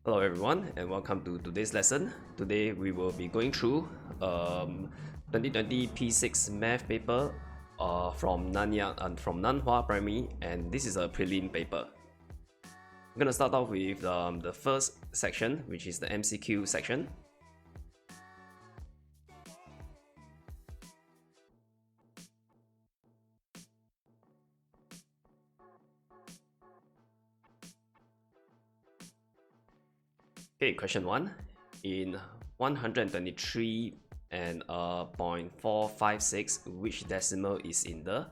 Hello everyone and welcome to today's lesson. Today we will be going through 2020 P6 math paper from Nan Hua Primary, and this is a prelim paper. I'm going to start off with the first section, which is the MCQ section. Okay, question 1. In 123 and 0.456, which decimal is in the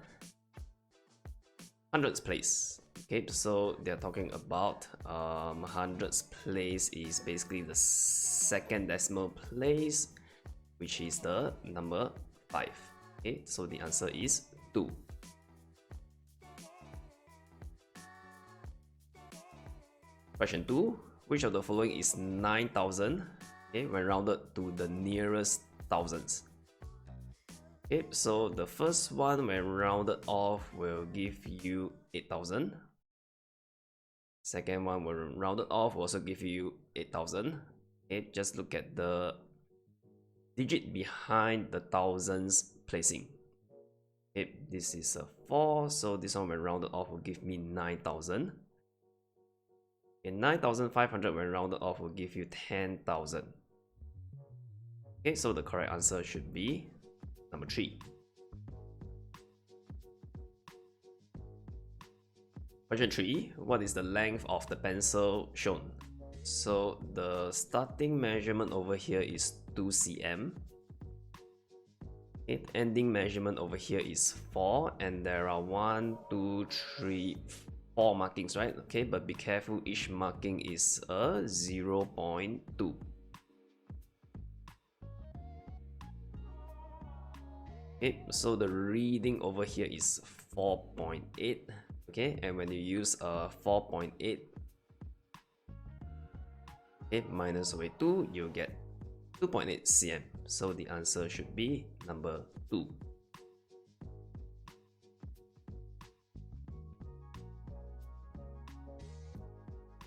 hundreds place? Okay, so they're talking about hundreds place is basically the second decimal place, which is the number 5. Okay, so the answer is 2. Question 2. Which of the following is 9,000, okay, when rounded to the nearest thousands? Okay, so the first one when rounded off will give you 8,000. Second one when rounded off will also give you 8,000. Okay, just look at the digit behind the thousands placing. Okay, this is a 4, so this one when rounded off will give me 9,000. And 9,500 when rounded off will give you 10,000. Okay, so the correct answer should be number 3. Question 3. What is the length of the pencil shown? So the starting measurement over here is 2 cm. Okay, ending measurement over here is 4, and there are 1, 2, 3, 4 markings, right? Okay, but be careful, each marking is a 0.2. Okay, so the reading over here is 4.8. Okay, and when you use a 4.8, okay, minus away 2, you get 2.8 cm. So the answer should be number 2.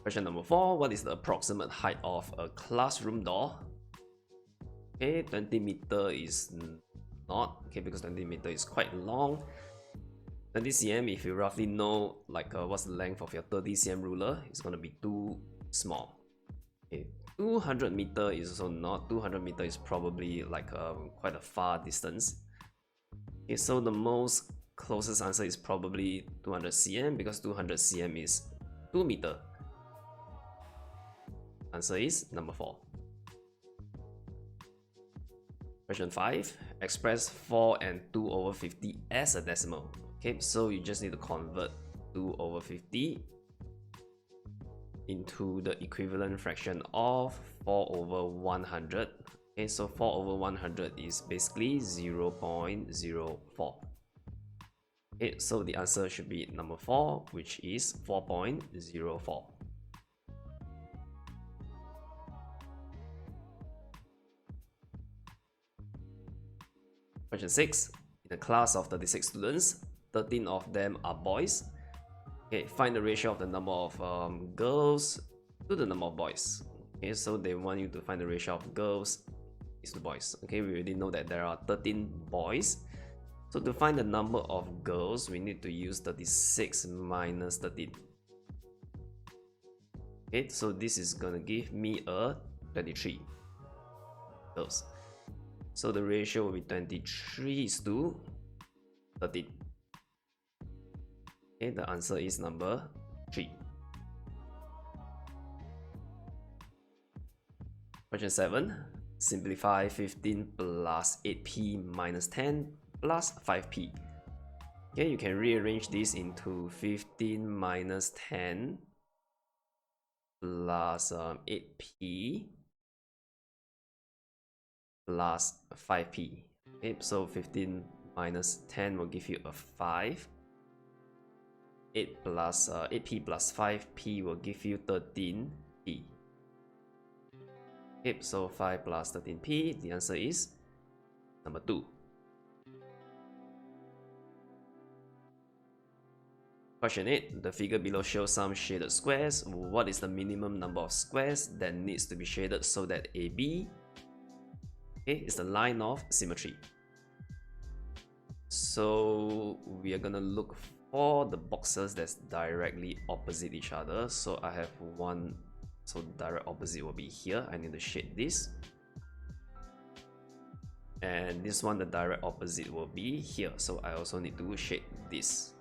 Question number 4. What is the approximate height of a classroom door? Okay, 20 meter is not, okay, because 20 meter is quite long. 20 cm, if you roughly know like what's the length of your 30 cm ruler, it's going to be too small. Okay, 200 meter is also not. 200 meter is probably like quite a far distance. Okay, so the most closest answer is probably 200 cm, because 200 cm is 2 meter. Answer is number 4. Question 5. Express 4 and 2 over 50 as a decimal. Okay, so you just need to convert 2 over 50 into the equivalent fraction of 4 over 100. Okay, so 4 over 100 is basically 0.04. Okay, so the answer should be number 4, which is 4.04. Question 6. In a class of 36 students, 13 of them are boys. Okay, find the ratio of the number of girls to the number of boys. Okay, so they want you to find the ratio of girls is to boys. Okay, we already know that there are 13 boys. So to find the number of girls, we need to use 36 minus 13. Okay, so this is gonna give me a 23 girls. So the ratio will be 23 is to 13. Okay, the answer is number 3. Question 7. Simplify 15 plus 8p minus 10 plus 5p. Okay, you can rearrange this into 15 minus 10 plus 8p plus 5p. Okay, so 15 minus 10 will give you a 5. 8p plus 5p will give you 13p. Okay, so 5 plus 13p, the answer is number 2. Question 8. The figure below shows some shaded squares. What is the minimum number of squares that needs to be shaded so that AB is the line of symmetry? So we are gonna look for the boxes that's directly opposite each other. So I have one, so direct opposite will be here. I need to shade this. And this one, the direct opposite will be here. So I also need to shade this.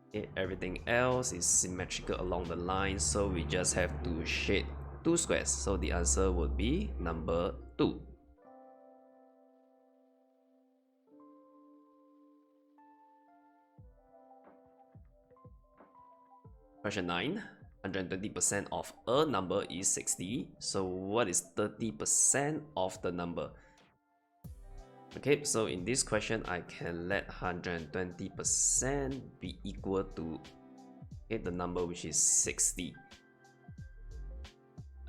Okay, everything else is symmetrical along the line, so we just have to shade two squares. So the answer would be number 2. Question 9. 120% of a number is 60. So what is 30% of the number? Okay, so in this question, I can let 120% be equal to the number which is 60.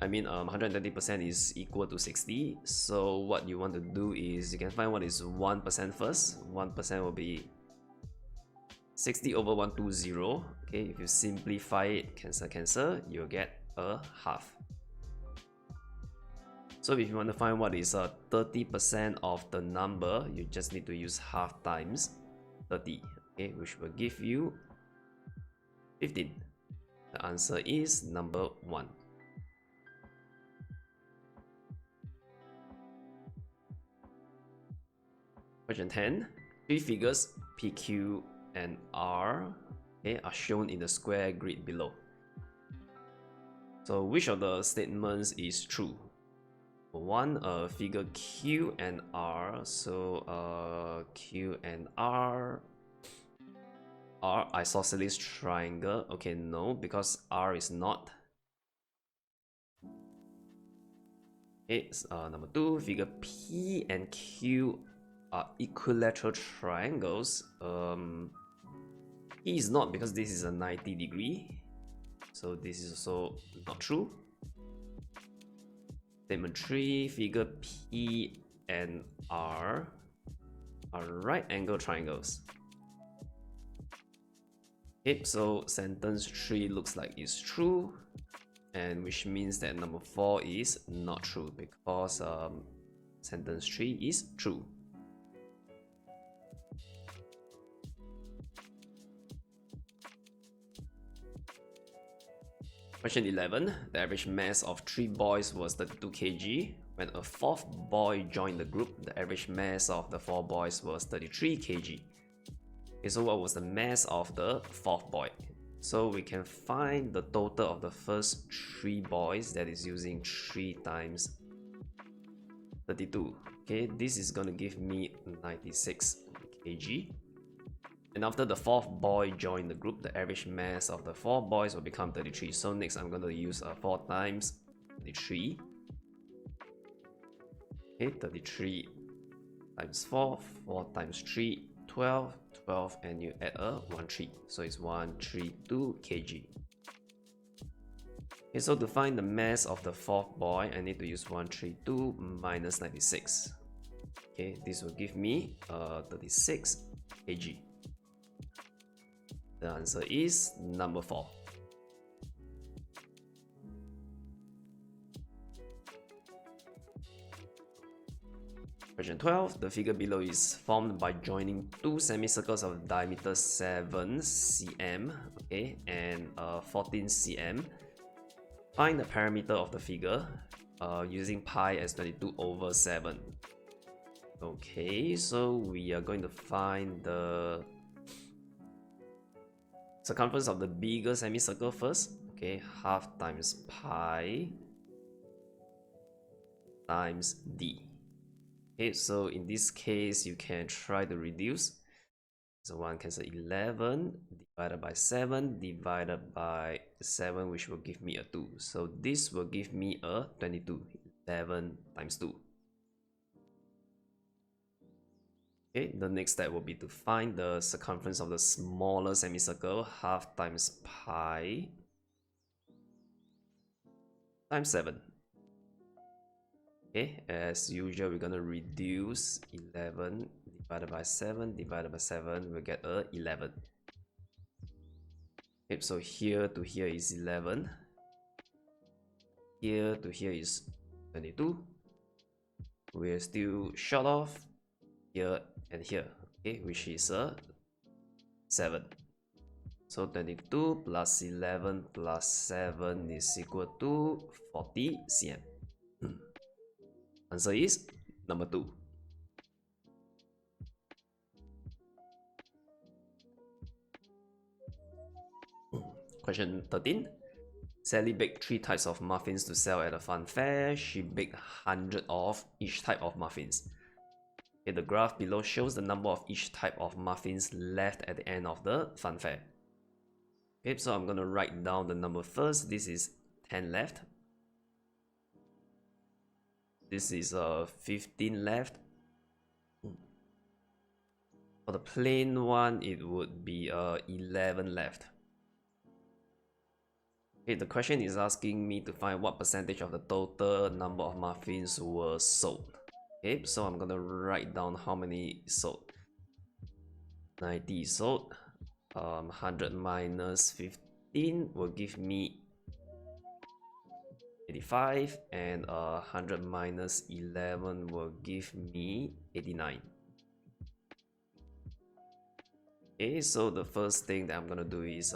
I mean, 120% is equal to 60. So what you want to do is you can find what is 1% first. 1% will be 60 over 120. Okay, if you simplify it, cancel, you'll get a half. So if you want to find what is 30% of the number, you just need to use half times 30, okay, which will give you 15. The answer is number 1. Question 10. 3 figures PQ and R are shown in the square grid below. So which of the statements is true? One, figure Q and R. So Q and R are isosceles triangle. Okay, no, because R is not. Okay, number 2, figure P and Q are equilateral triangles. P is not, because this is a 90 degree. So this is also not true. Statement 3, figure P and R are right angle triangles. Okay, so sentence 3 looks like it's true, and which means that number 4 is not true, because sentence 3 is true. Question 11. The average mass of 3 boys was 32 kg. When a 4th boy joined the group, the average mass of the 4 boys was 33 kg. Okay, so what was the mass of the 4th boy? So we can find the total of the first 3 boys, that is using 3 times 32. Okay, this is gonna give me 96 kg. And after the 4th boy joined the group, the average mass of the 4 boys will become 33. So next I'm going to use 4 times 33. Okay, 33 times 4, 4 times 3, 12, 12, and you add a 13. So it's 132 kg. Okay, so to find the mass of the 4th boy, I need to use 132 minus 96. Okay, this will give me 36 kg. The answer is number 4. Question 12. The figure below is formed by joining 2 semicircles of diameter 7 cm, okay, and 14 cm. Find the perimeter of the figure using pi as 22 over 7. Okay, so we are going to find the circumference of the bigger semicircle first. Okay, half times pi times d. Okay, so in this case, you can try to reduce. So 1 cancel 11 divided by 7 divided by 7, which will give me a 2. So this will give me a 22. 11 times 2. Okay, the next step will be to find the circumference of the smaller semicircle. Half times pi times 7. Okay, as usual, we're gonna reduce 11 divided by 7 divided by 7. We'll get a 11. Okay, so here to here is 11. Here to here is 22. We're still short of here and here, okay, which is 7. So 22 plus 11 plus 7 is equal to 40 cm. Answer is number 2. Question 13. Sally baked 3 types of muffins to sell at a fun fair. She baked 100 of each type of muffins. Okay, the graph below shows the number of each type of muffins left at the end of the fun fair. Okay, so I'm gonna write down the number first. This is 10 left. This is 15 left. For the plain one, it would be 11 left. Okay, the question is asking me to find what percentage of the total number of muffins were sold. Okay, so I'm gonna write down how many sold. 90 sold. 100 minus 15 will give me 85, and 100 minus 11 will give me 89. Okay, so the first thing that I'm gonna do is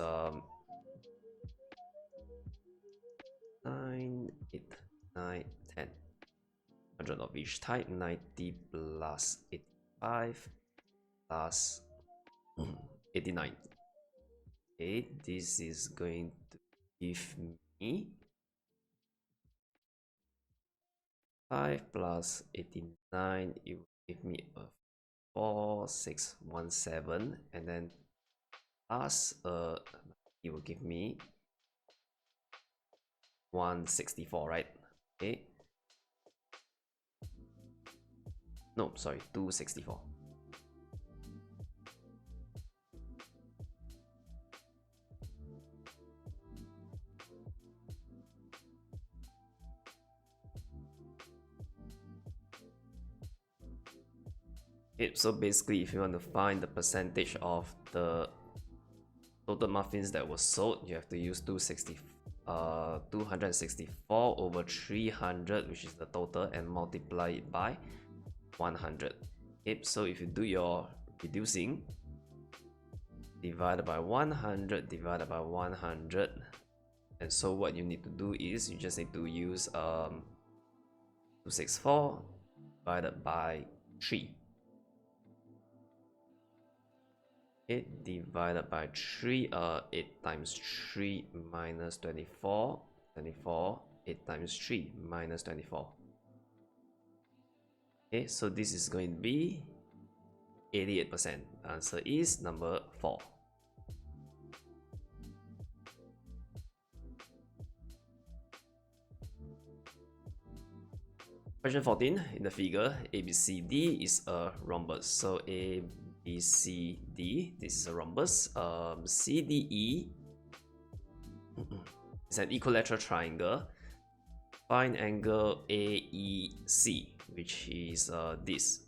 9, 8, 9, 10. 100 of each type. 90 plus 85 plus 89. Okay, this is going to give me 5 plus 89. It will give me a 4617, and then plus it will give me 164, right? Okay. No, sorry, 264. Okay, so basically, if you want to find the percentage of the total muffins that were sold, you have to use 264 over 300, which is the total, and multiply it by 100. Okay, so if you do your reducing, divided by 100 divided by 100, and so what you need to do is you just need to use 264 divided by 3. Okay, divided by 3, 8 times 3 minus 24, 24, 8 times 3 minus 24. Okay, so this is going to be 88%. Answer is number 4. Question 14. In the figure, ABCD is a rhombus. So ABCD, this is a rhombus. CDE is an equilateral triangle. Find angle AEC, which is this.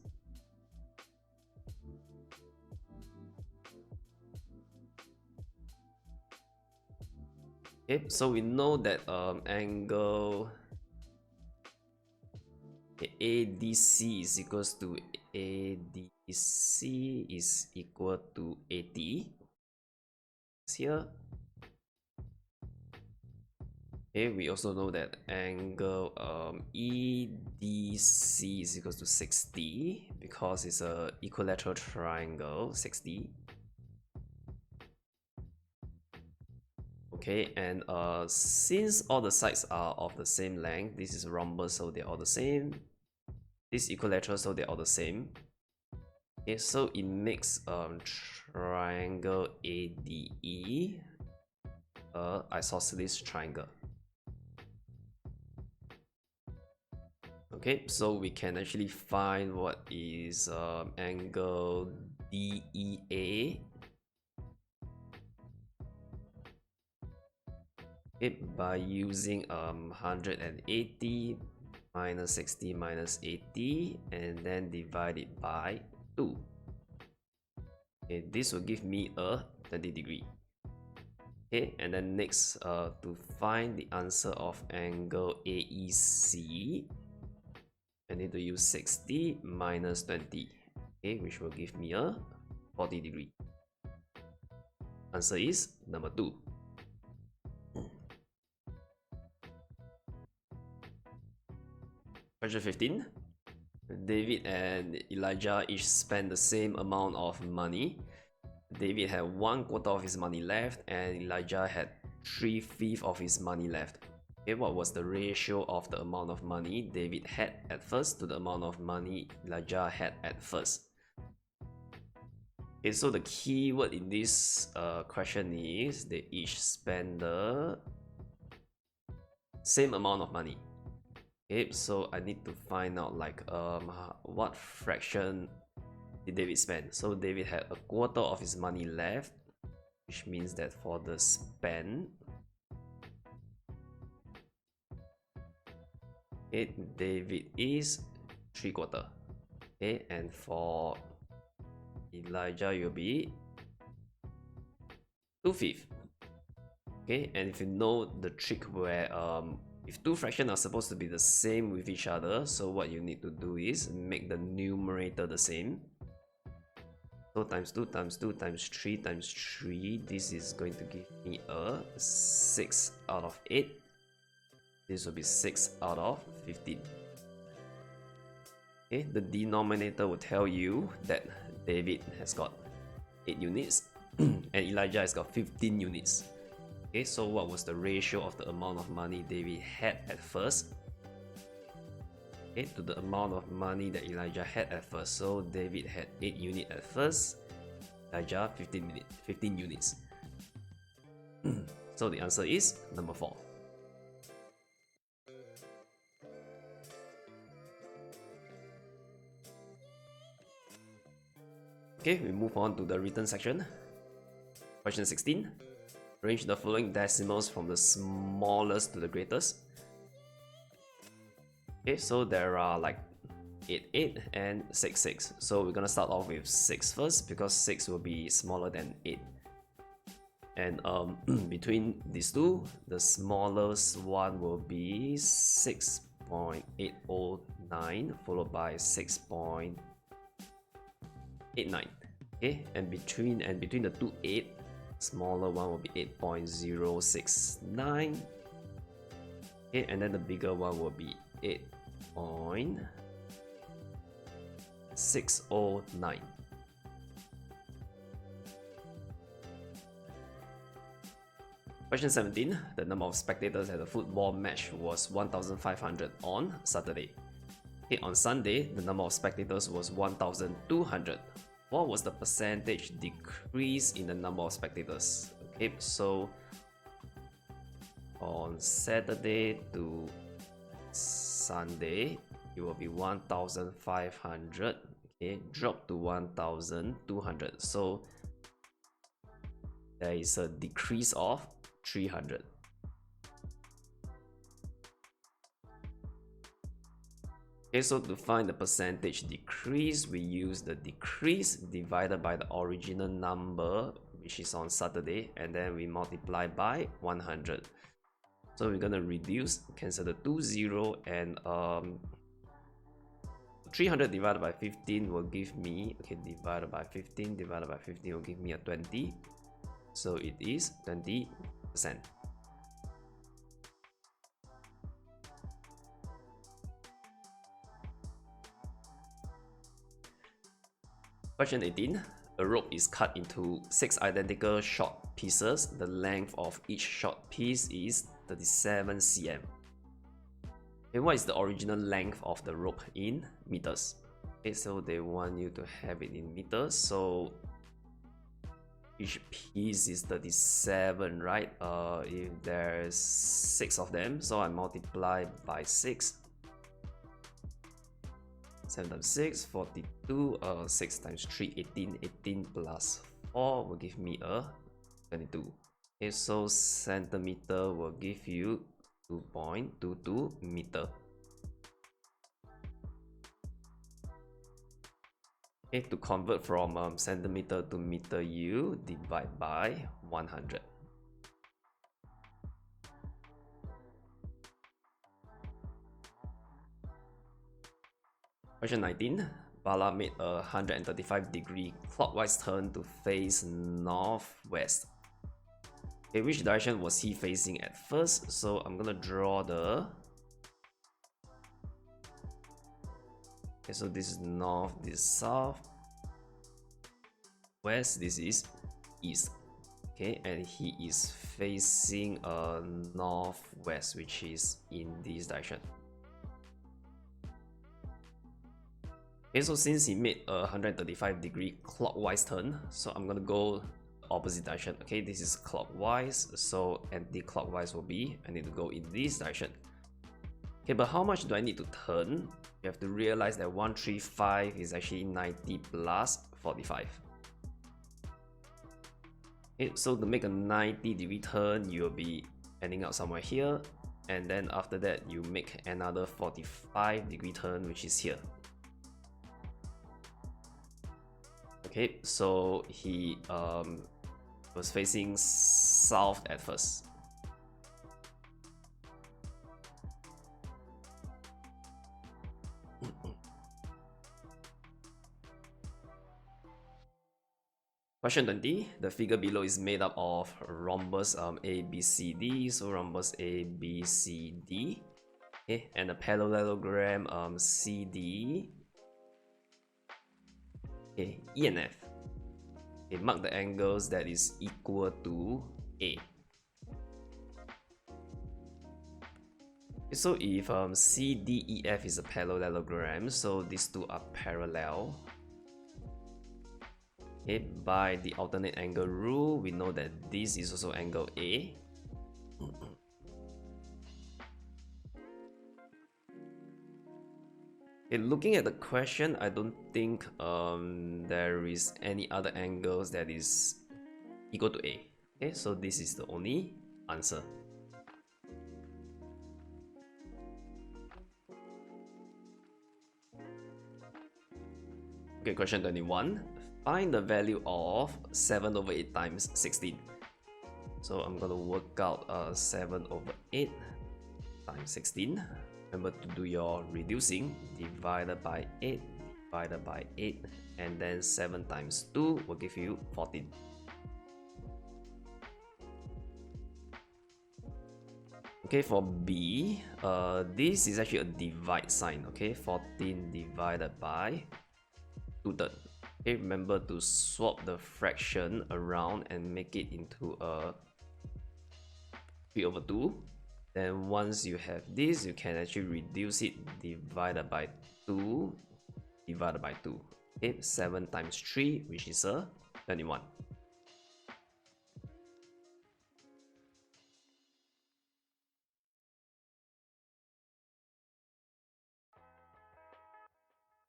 Okay, so we know that angle ADC is equals to ADC is equal to 80. Here. Okay, we also know that angle EDC is equals to 60 because it's a equilateral triangle, 60. Okay, and since all the sides are of the same length, this is a rhombus, so they're all the same. This equilateral, so they're all the same. Okay, so it makes triangle ADE a isosceles triangle. Okay, so we can actually find what is angle DEA. Okay, by using 180 minus 60 minus 80 and then divide it by 2. Okay, this will give me a 20 degree. Okay, and then next, to find the answer of angle AEC, I need to use 60 minus 20, okay, which will give me a 40 degree. Answer is number 2. Question 15. David and Elijah each spent the same amount of money. David had 1/4 of his money left and Elijah had 3/5 of his money left. Okay, what was the ratio of the amount of money David had at first to the amount of money Elijah had at first? Okay, so the key word in this question is they each spend the same amount of money. Okay, so I need to find out like what fraction did David spend. So David had 1/4 of his money left, which means that for the spend, okay, David is 3/4. Okay, and for Elijah you'll be 2/5. Okay, and if you know the trick where if two fractions are supposed to be the same with each other, so what you need to do is make the numerator the same. So times 2 times 2 times 3 times 3, this is going to give me a 6 out of 8. This will be 6 out of 15. Okay, the denominator will tell you that David has got 8 units and Elijah has got 15 units. Okay, so what was the ratio of the amount of money David had at first, okay, to the amount of money that Elijah had at first? So David had 8 units at first, Elijah 15 units. So the answer is number 4. Okay, we move on to the written section. Question 16. Arrange the following decimals from the smallest to the greatest. Okay, so there are like 8, 8 and 6, 6. So we're gonna start off with 6 first because 6 will be smaller than 8. And between these two, the smallest one will be 6.809 followed by 6.89. Okay, and between the two 8, smaller one will be 8.069. Okay, and then the bigger one will be 8.609. Question 17. The number of spectators at the football match was 1,500 on Saturday. Okay, on Sunday, the number of spectators was 1,200. What was the percentage decrease in the number of spectators? Okay, so on Saturday to Sunday, it will be 1,500. Okay, drop to 1,200. So there is a decrease of 300. Okay, so to find the percentage decrease, we use the decrease divided by the original number, which is on Saturday, and then we multiply by 100. So we're gonna reduce, cancel the 2 0, and 300 divided by 15 will give me, okay, divided by 15 will give me a 20. So it is 20%. Question 18. A rope is cut into 6 identical short pieces. The length of each short piece is 37 cm. Okay, what is the original length of the rope in meters? Okay, so they want you to have it in meters. So each piece is 37, right? If there's 6 of them, so I multiply by 6. 7 times 6, 42, 6 times 3, 18, 18 plus 4 will give me a 22. Okay, so centimeter will give you 2.22 meter. Okay, to convert from centimeter to meter, you divide by 100. Question 19. Bala made a 135-degree clockwise turn to face northwest. Okay, which direction was he facing at first? So I'm gonna draw the... Okay, so this is north, this is south. West, this is east. Okay, and he is facing northwest, which is in this direction. Okay, so since he made a 135-degree clockwise turn, so I'm gonna go opposite direction. Okay, this is clockwise, so anti-clockwise will be, I need to go in this direction. Okay, but how much do I need to turn? You have to realize that 135 is actually 90 plus 45. Okay, so to make a 90-degree turn, you will be ending up somewhere here, and then after that you make another 45-degree turn, which is here. Okay, so he was facing south at first. Question 20. The figure below is made up of rhombus A, B, C, D. So rhombus A, B, C, D. Okay, and a parallelogram C, D. Okay, E and F. Okay, mark the angles that is equal to A. Okay, so if CDEF is a parallelogram, so these two are parallel. Okay, by the alternate angle rule, we know that this is also angle A. Okay, looking at the question, I don't think there is any other angles that is equal to A. Okay, so this is the only answer. Okay, question 21. Find the value of 7 over 8 times 16. So I'm gonna work out 7 over 8 times 16. Remember to do your reducing, divided by 8, divided by 8, and then 7 times 2 will give you 14. Okay, for B, this is actually a divide sign. Okay, 14 divided by 2/3. Okay, remember to swap the fraction around and make it into a 3 over 2. Then once you have this, you can actually reduce it, divided by 2, divided by 2. Okay, 7 times 3, which is 21.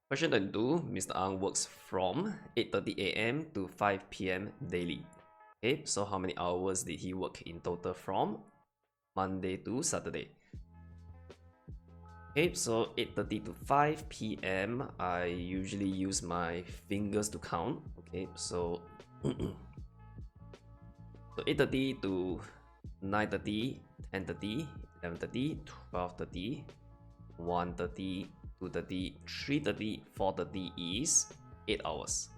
Question 22. Mr. Ang works from 8:30 AM to 5 PM daily. Okay, so how many hours did he work in total from Monday to Saturday? Okay, so 8:30 to 5 PM, I usually use my fingers to count. Okay, so so 8:30 to 9:30, 10:30, 11:30, 12:30, 1:30, 2:30, 3:30, 4:30 is 8 hours.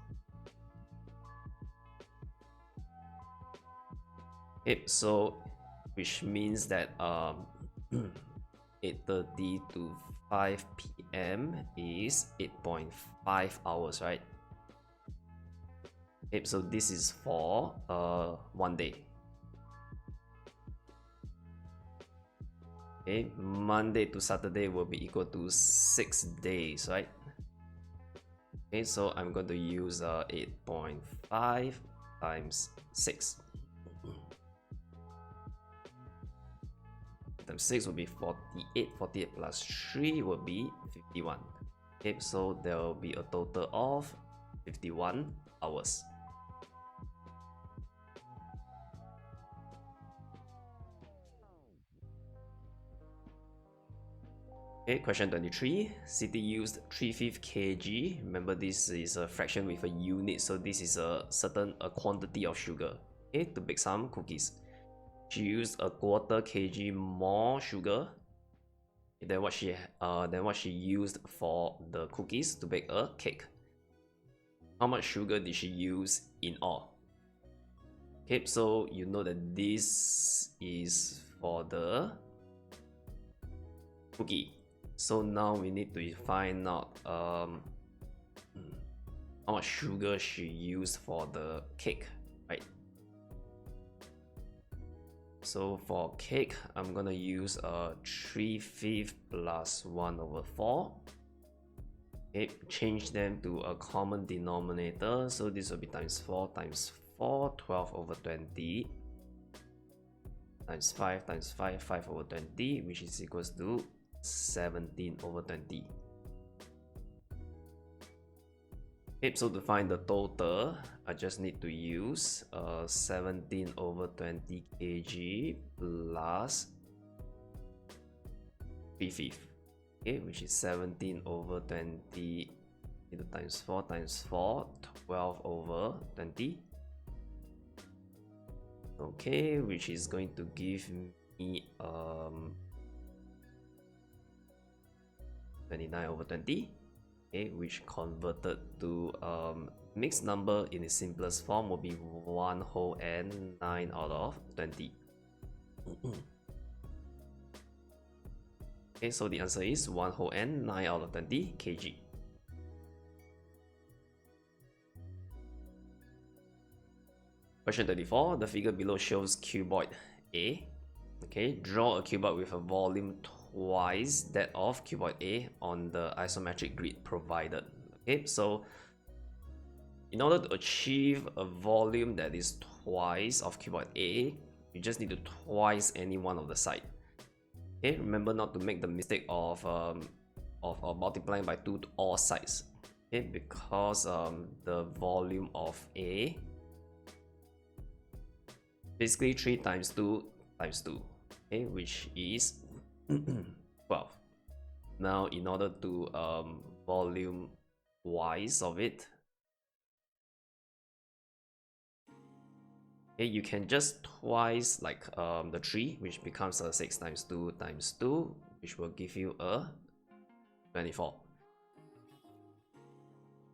Okay, so which means that 8:30 to 5 PM is 8.5 hours, right? Okay, so this is for one day. Okay, Monday to Saturday will be equal to 6 days, right? Okay, so I'm going to use 8.5 times 6. Times 6 will be 48. 48 plus 3 will be 51. Okay, so there will be a total of 51 hours. Okay, question 23. City used 3/5 kg. Remember, this is a fraction with a unit, so this is a certain quantity of sugar. Okay, to bake some cookies. She used 1/4 kg more sugar. Then what she used for the cookies to bake a cake. How much sugar did she use in all? Okay, so you know that this is for the cookie. So now we need to find out how much sugar she used for the cake, right? So for cake, I'm gonna use 3/5 plus 1/4. Okay, change them to a common denominator. So this will be times 4 times 4, 12/20. Times 5 times 5, 5/20, which is equals to 17/20. Okay, so to find the total, I just need to use 17/20 kg plus 3/5. Okay, which is 17/20 into times 4 times 4, 12/20. Okay, which is going to give me 29/20. Okay, which converted to mixed number in its simplest form will be 1 whole n 9/20. Okay, so the answer is 1 whole n 9/20 kg. Question 34. The figure below shows cuboid A. Okay, draw a cuboid with a volume twice that of cuboid A on the isometric grid provided. Okay, so in order to achieve a volume that is twice of cuboid A, you just need to twice any one of the side. Okay, remember not to make the mistake of multiplying by 2 to all sides. Okay, because the volume of A basically 3 times 2 times 2. Okay, which is 12. Now, in order to volume wise of it, okay, you can just twice like the 3, which becomes 6 times 2 times 2, which will give you a 24.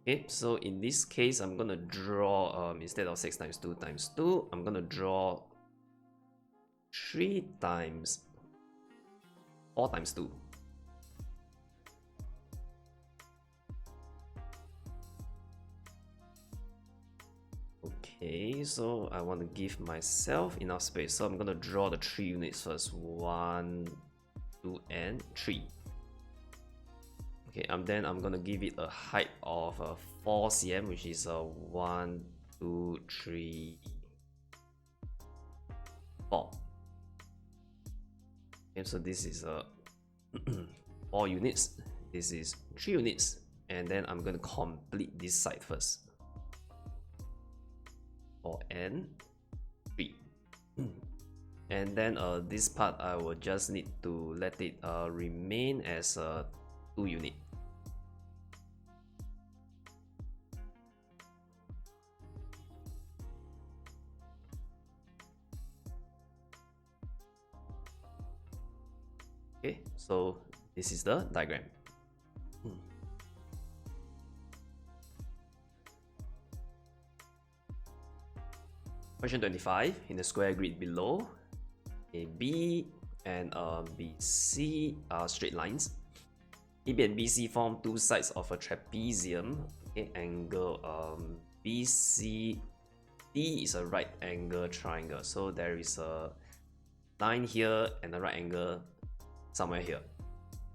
Okay, so in this case, I'm gonna draw instead of 6 times 2 times 2, I'm gonna draw 3 times 4 times 2. Okay, so I want to give myself enough space, so I'm gonna draw the 3 units first. 1, 2, and 3. Okay, and then I'm gonna give it a height of 4 cm, which is 1, 2, 3, 4. Okay, so this is 4 units, this is 3 units, and then I'm going to complete this side first. 4 and 3. And then this part I will just need to let it remain as 2 unit. Okay, so this is the diagram. Question 25. In the square grid below, AB and BC are straight lines. AB and BC form 2 sides of a trapezium. Okay, angle BCD is a right angle triangle. So there is a line here and a right angle somewhere here.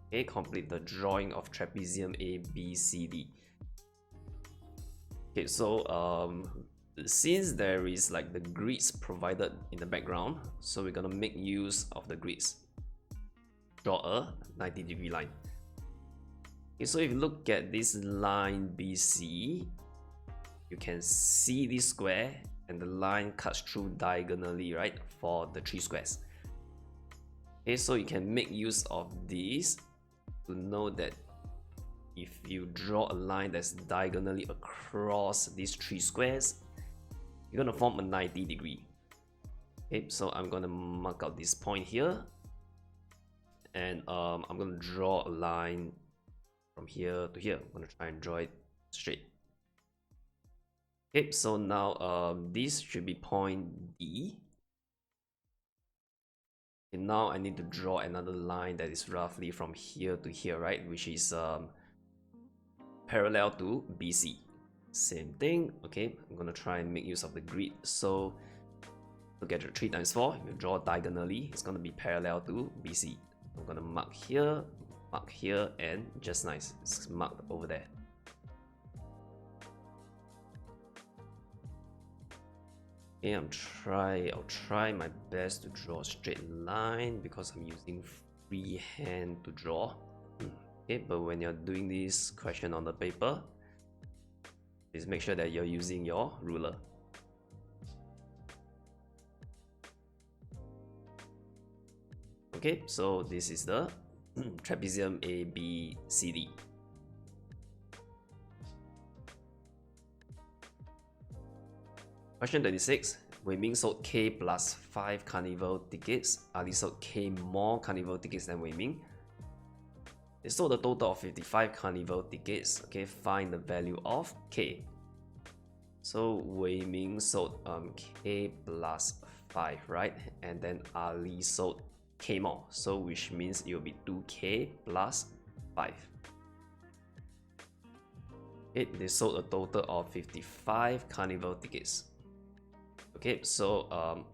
Okay, complete the drawing of trapezium ABCD. Okay, so since there is like the grids provided in the background, so we're gonna make use of the grids. Draw a 90-degree line. Okay, so if you look at this line BC, you can see this square and the line cuts through diagonally, right, for the 3 squares. Okay, so you can make use of this to know that if you draw a line that's diagonally across these 3 squares, you're gonna form a 90-degree. Okay, so I'm gonna mark out this point here, and I'm gonna draw a line from here to here. I'm gonna try and draw it straight. Okay, so now this should be point D. And now I need to draw another line that is roughly from here to here, right? Which is parallel to BC. Same thing. Okay, I'm gonna try and make use of the grid. So look at your 3 times 4. You draw diagonally. It's gonna be parallel to BC. I'm gonna mark here, and just nice. It's marked over there. Okay, I'll try my best to draw a straight line because I'm using freehand to draw. Okay, but when you're doing this question on the paper, please make sure that you're using your ruler. Okay, so this is the trapezium A, B, C, D. Question 26. Wei Ming sold K plus 5 carnival tickets. Ali sold K more carnival tickets than Wei Ming. They sold a total of 55 carnival tickets. Okay, find the value of K. So Wei Ming sold K plus 5, right? And then Ali sold K more. So which means it will be 2K plus 5. Okay, they sold a total of 55 carnival tickets. Okay, so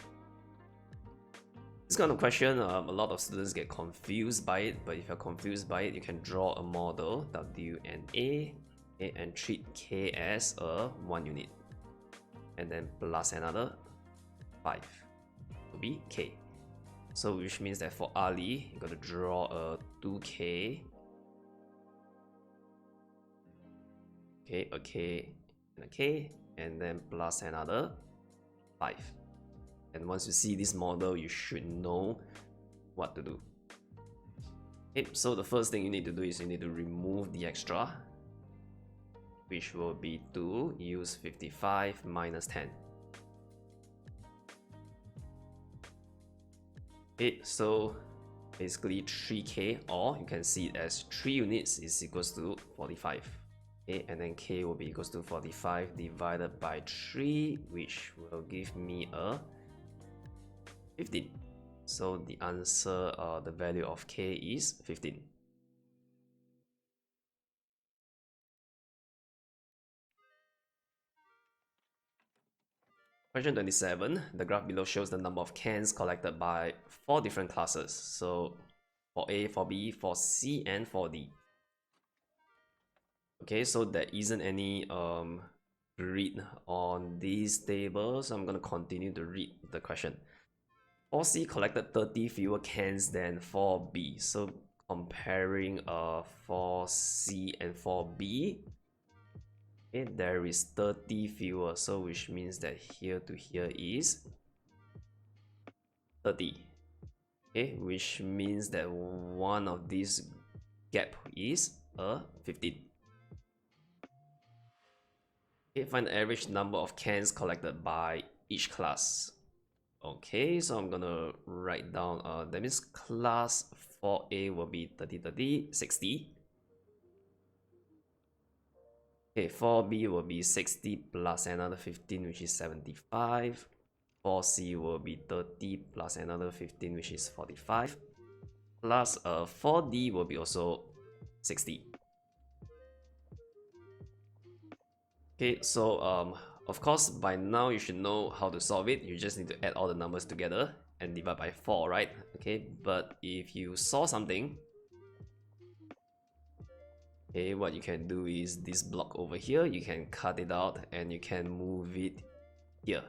this kind of question, a lot of students get confused by it, but if you're confused by it, you can draw a model W and A, okay, and treat K as a 1 unit, and then plus another 5 to be K. So which means that for Ali, you're gonna draw a 2K, okay, a K and a K, and then plus another 5. And once you see this model, you should know what to do. Okay, so the first thing you need to do is you need to remove the extra, which will be to use 55 minus 10. Okay, so basically 3K, or you can see it as 3 units is equals to 45. Okay, and then K will be equals to 45 divided by 3, which will give me a 15. So the answer, the value of K is 15. Question 27. The graph below shows the number of cans collected by 4 different classes. So for A, for B, for C, and for D. Okay, so there isn't any grid on these tables, so I'm gonna continue to read the question. 4C collected 30 fewer cans than 4B. So comparing 4C and 4B, okay, there is 30 fewer. So which means that here to here is 30. Okay, which means that one of these gap is 15. Okay, find the average number of cans collected by each class. Okay, so I'm gonna write down, that means class 4A will be 30, 30, 60. Okay, 4B will be 60 plus another 15, which is 75. 4C will be 30 plus another 15, which is 45. Plus 4D will be also 60. Okay, so of course, by now you should know how to solve it. You just need to add all the numbers together and divide by 4, right? Okay, but if you saw something, okay, what you can do is this block over here, you can cut it out and you can move it here.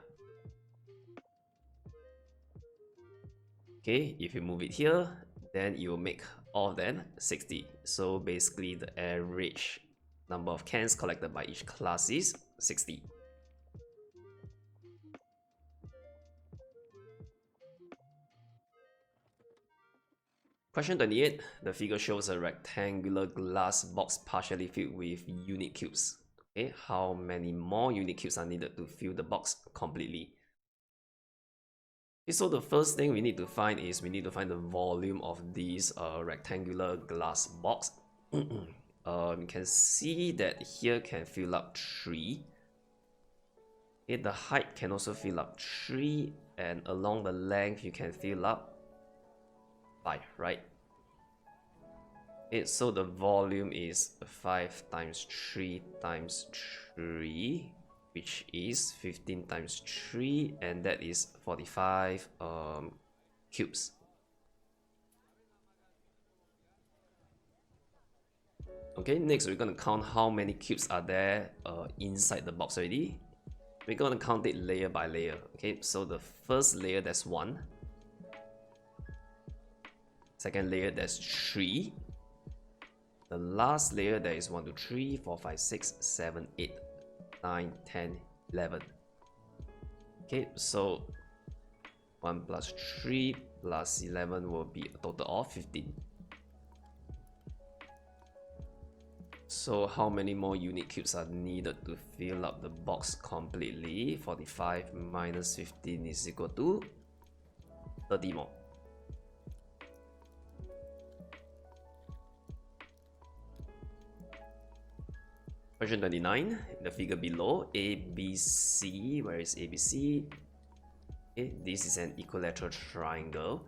Okay, if you move it here, then you will make all of them 60. So basically the average number of cans collected by each class is 60. Question 28. The figure shows a rectangular glass box partially filled with unit cubes. Okay, how many more unit cubes are needed to fill the box completely? Okay, so the first thing we need to find is we need to find the volume of this rectangular glass box. You can see that here can fill up 3. Okay, the height can also fill up 3, and along the length you can fill up 5, right? Okay, so the volume is 5 times 3 times 3, which is 15 times 3, and that is 45 cubes. Okay, next we're going to count how many cubes are there inside the box already. We're going to count it layer by layer. Okay, so the first layer, there's 1. Second layer, there's 3. The last layer, there is 1, 2, 3, 4, 5, 6, 7, 8, 9, 10, 11. Okay, so 1 plus 3 plus 11 will be a total of 15. So how many more unit cubes are needed to fill up the box completely? 45 minus 15 is equal to 30 more. Question 29, the figure below, ABC, where is ABC? Okay, this is an equilateral triangle.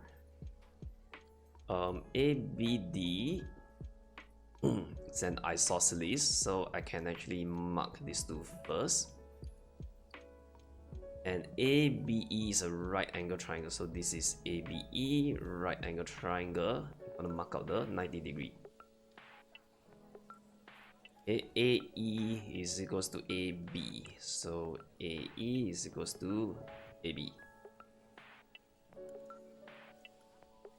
ABD, it's an isosceles, so I can actually mark these two first. And ABE is a right angle triangle, so this is ABE, right angle triangle. I'm gonna mark out the 90 degree. AE is equals to AB, so AE is equals to AB.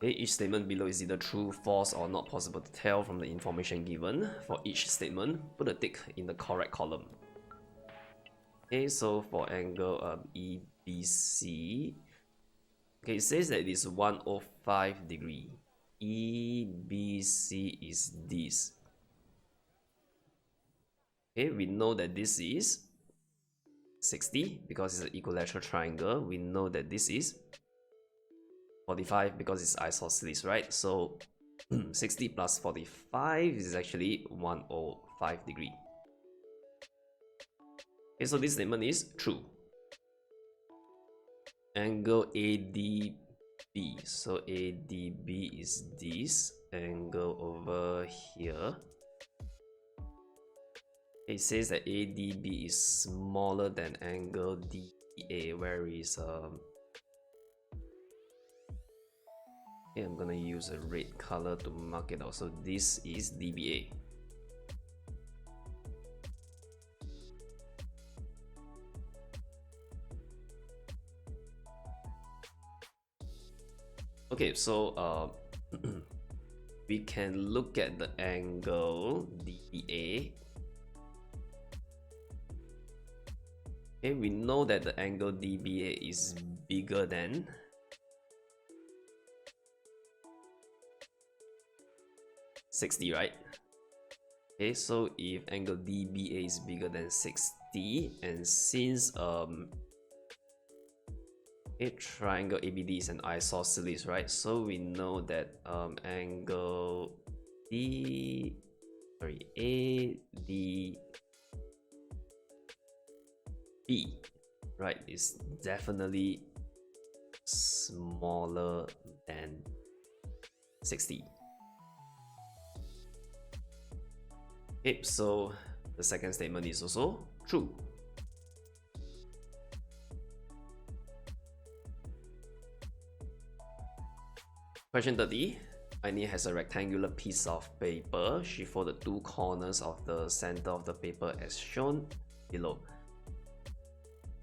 Okay, each statement below is either true, false, or not possible to tell from the information given. For each statement, put a tick in the correct column. Okay, so for angle EBC, okay, it says that it is 105 degree. EBC is this. Okay, we know that this is 60 because it's an equilateral triangle. We know that this is 45 because it's isosceles, right? So 60 plus 45 is actually 105 degree. Okay, so this statement is true. Angle ADB, so ADB is this angle over here. It says that ADB is smaller than angle DA, where is okay, I'm gonna use a red color to mark it out. So this is DBA. Okay, so we can look at the angle DBA. Okay, we know that the angle DBA is bigger than 60, right? Okay, so if angle DBA is bigger than 60, and since a triangle ABD is an isosceles, right? So we know that angle ADB, right, is definitely smaller than 60. Okay, so the second statement is also true. Question 30. Aini has a rectangular piece of paper. She folded 2 corners of the center of the paper as shown below.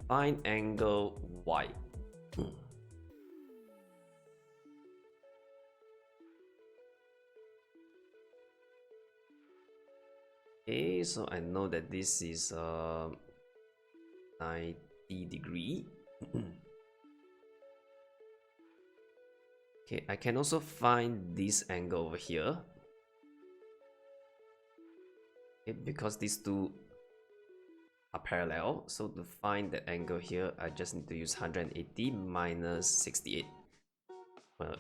Find angle Y. Okay, so I know that this is 90 degree. Okay, I can also find this angle over here. Okay, because these two are parallel. So to find that angle here, I just need to use 180 minus 68.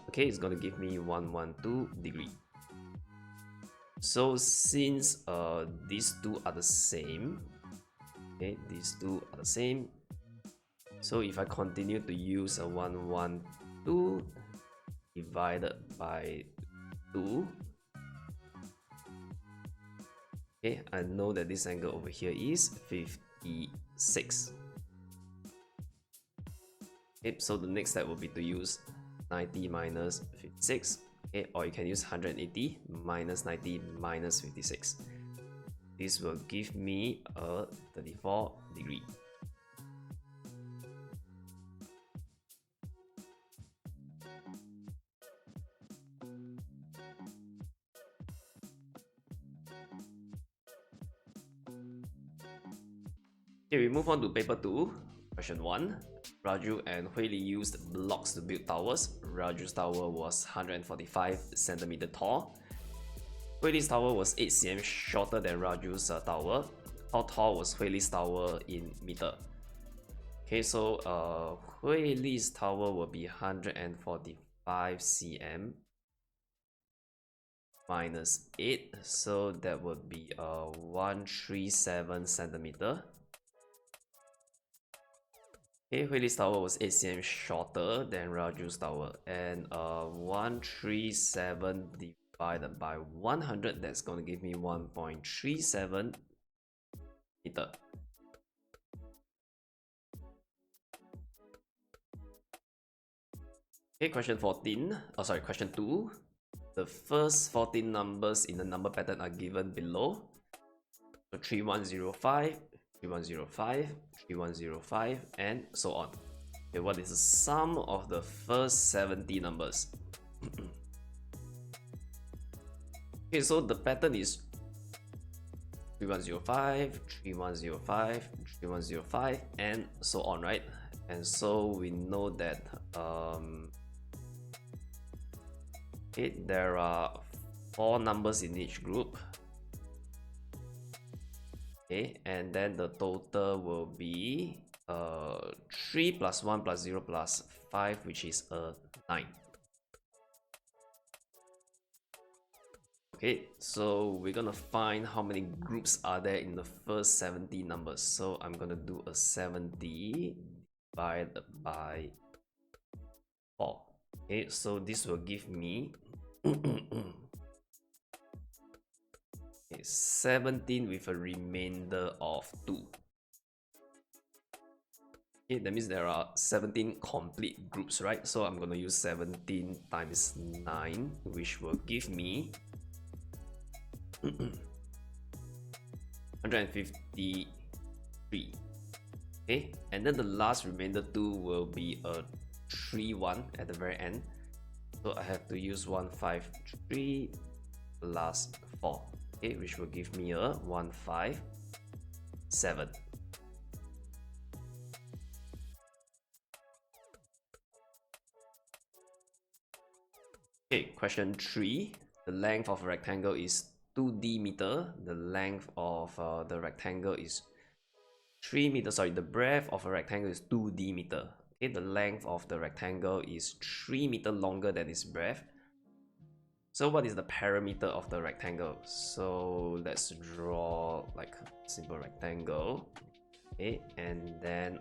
Okay, it's going to give me 112 degree. So since these two are the same, okay, these two are the same. So if I continue to use a 112 divided by 2, okay, I know that this angle over here is 56. Okay, so the next step will be to use 90 minus 56, okay, or you can use 180 minus 90 minus 56. This will give me a 34 degree. Okay, we move on to paper 2, question 1. Raju and Hui Li used blocks to build towers. Raju's tower was 145 cm tall. Hui Li's tower was 8 cm shorter than Raju's tower. How tall was Hui Li's tower in meter? Okay, so Hui Li's tower will be 145 cm minus 8, so that would be 137 centimeter. Okay, Hui Li's tower was 8 cm shorter than Raju's tower, and 137 divided by 100, that's going to give me 1.37 meter. Okay, question 2. The first 14 numbers in the number pattern are given below. So 3105, 3105, 3105, and so on. Okay, what is the sum of the first 70 numbers? Okay, so the pattern is 3105, 3105, 3105, and so on, right? And so we know that okay, there are 4 numbers in each group. Okay, and then the total will be 3 plus 1 plus 0 plus 5, which is 9. Okay, so we're gonna find how many groups are there in the first 70 numbers. So I'm gonna do a 70 divided by 4. Okay, so this will give me 17 with a remainder of 2. Okay, that means there are 17 complete groups, right? So I'm going to use 17 times 9, which will give me 153. Okay, and then the last remainder 2 will be a 3-1 at the very end. So I have to use 153 plus 4. Okay, which will give me a 157. Okay, question 3. The length of a rectangle is 2d meter. The length of the rectangle is 3 meters. Sorry, the breadth of a rectangle is 2d meter. Okay, the length of the rectangle is 3 meters longer than its breadth. So what is the perimeter of the rectangle? So let's draw like a simple rectangle. Okay, and then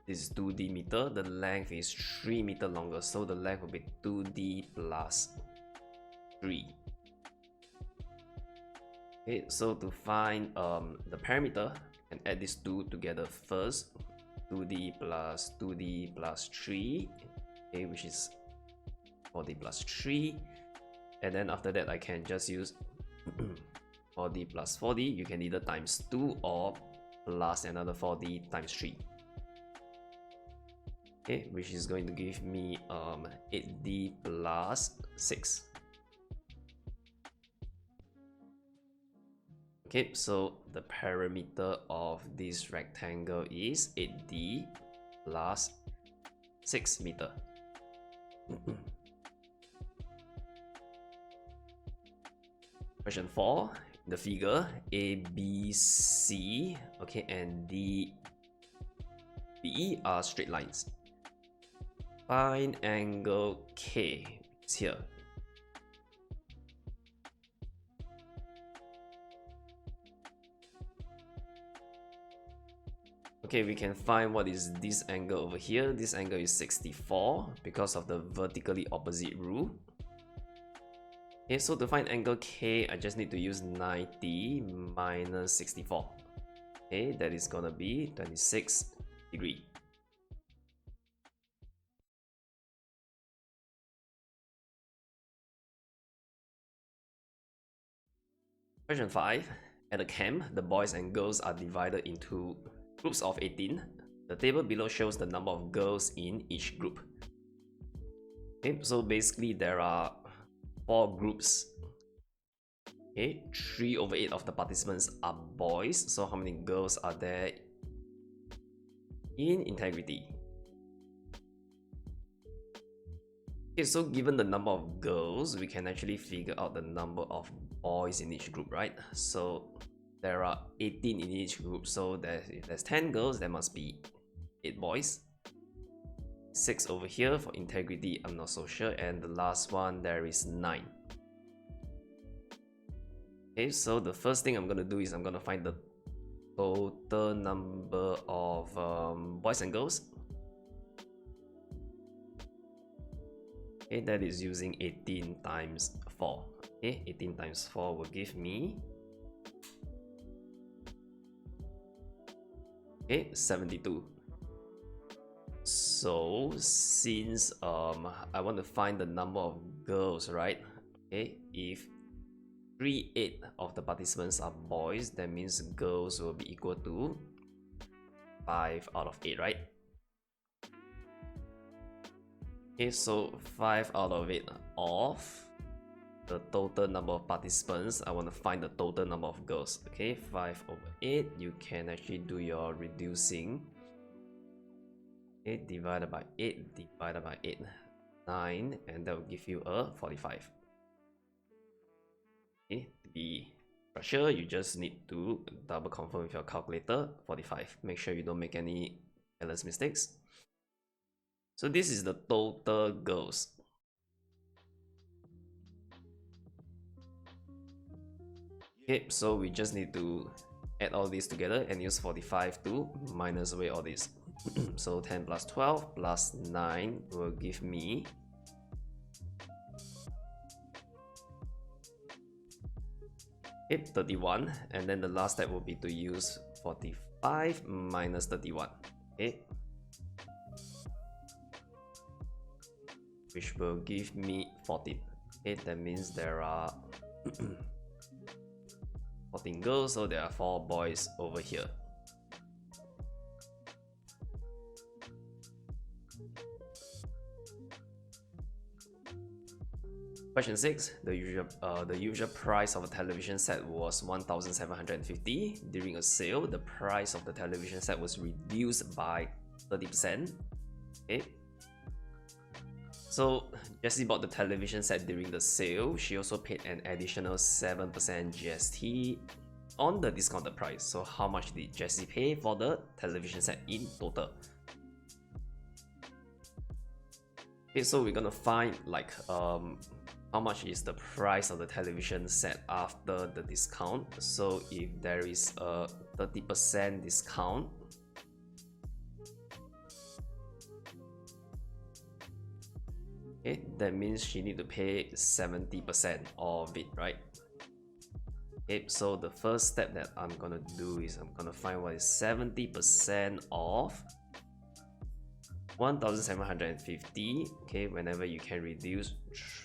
this is 2d meter. The length is 3 meters longer, so the length will be 2d plus 3. Okay, so to find the perimeter, and add these two together first. 2d plus 2d plus 3, okay, which is 4d plus 3, and then after that I can just use 4d plus 4d. You can either times 2 or plus another 4d times 3. Okay, which is going to give me 8d plus 6. Okay, so the perimeter of this rectangle is 8d plus 6 meter. Question 4. the figure A, B, C, okay, and D, B, E are straight lines. Find angle K. It's here. Okay, we can find what is this angle over here. This angle is 64 because of the vertically opposite rule. Okay, so to find angle K, I just need to use 90 minus 64. Okay, that is gonna be 26 degrees. Question 5. At a camp, the boys and girls are divided into groups of 18. The table below shows the number of girls in each group. Okay, so basically there are 4 groups. Okay, 3/8 of the participants are boys. So how many girls are there in integrity? Okay, so given the number of girls, we can actually figure out the number of boys in each group, right? So there are 18 in each group, so if there's 10 girls, there must be 8 boys. 6 over here for integrity, I'm not so sure, and the last one there is 9. Okay, so the first thing I'm gonna do is I'm gonna find the total number of boys and girls. Okay, that is using 18 times 4. Okay, 18 times 4 will give me 72. So since I want to find the number of girls, right? Okay, if 3/8 of the participants are boys, that means girls will be equal to 5 out of 8, right? Okay, so 5 out of 8 of the total number of participants. I want to find the total number of girls. Okay, 5 over 8. You can actually do your reducing. 8 divided by 8 divided by 8. 9, and that will give you a 45. Okay, to be sure, you just need to double confirm with your calculator. 45. Make sure you don't make any careless mistakes. So this is the total girls. Okay, so we just need to add all these together and use 45 to minus away all this. So 10 plus 12 plus 9 will give me 31, and then the last step will be to use 45 minus 31. Okay, which will give me 14. Okay, that means there are 14 girls, so there are 4 boys over here. Question 6. The usual price of a television set was 1,750. During a sale, the price of the television set was reduced by 30%. Okay. So Jessie bought the television set during the sale. She also paid an additional 7% GST on the discounted price. So how much did Jessie pay for the television set in total? Okay, so we're gonna find like how much is the price of the television set after the discount. So if there is a 30% discount, okay, that means she need to pay 70% of it, right? Okay, so the first step that I'm gonna do is I'm gonna find what is 70% of 1,750. Okay, whenever you can reduce,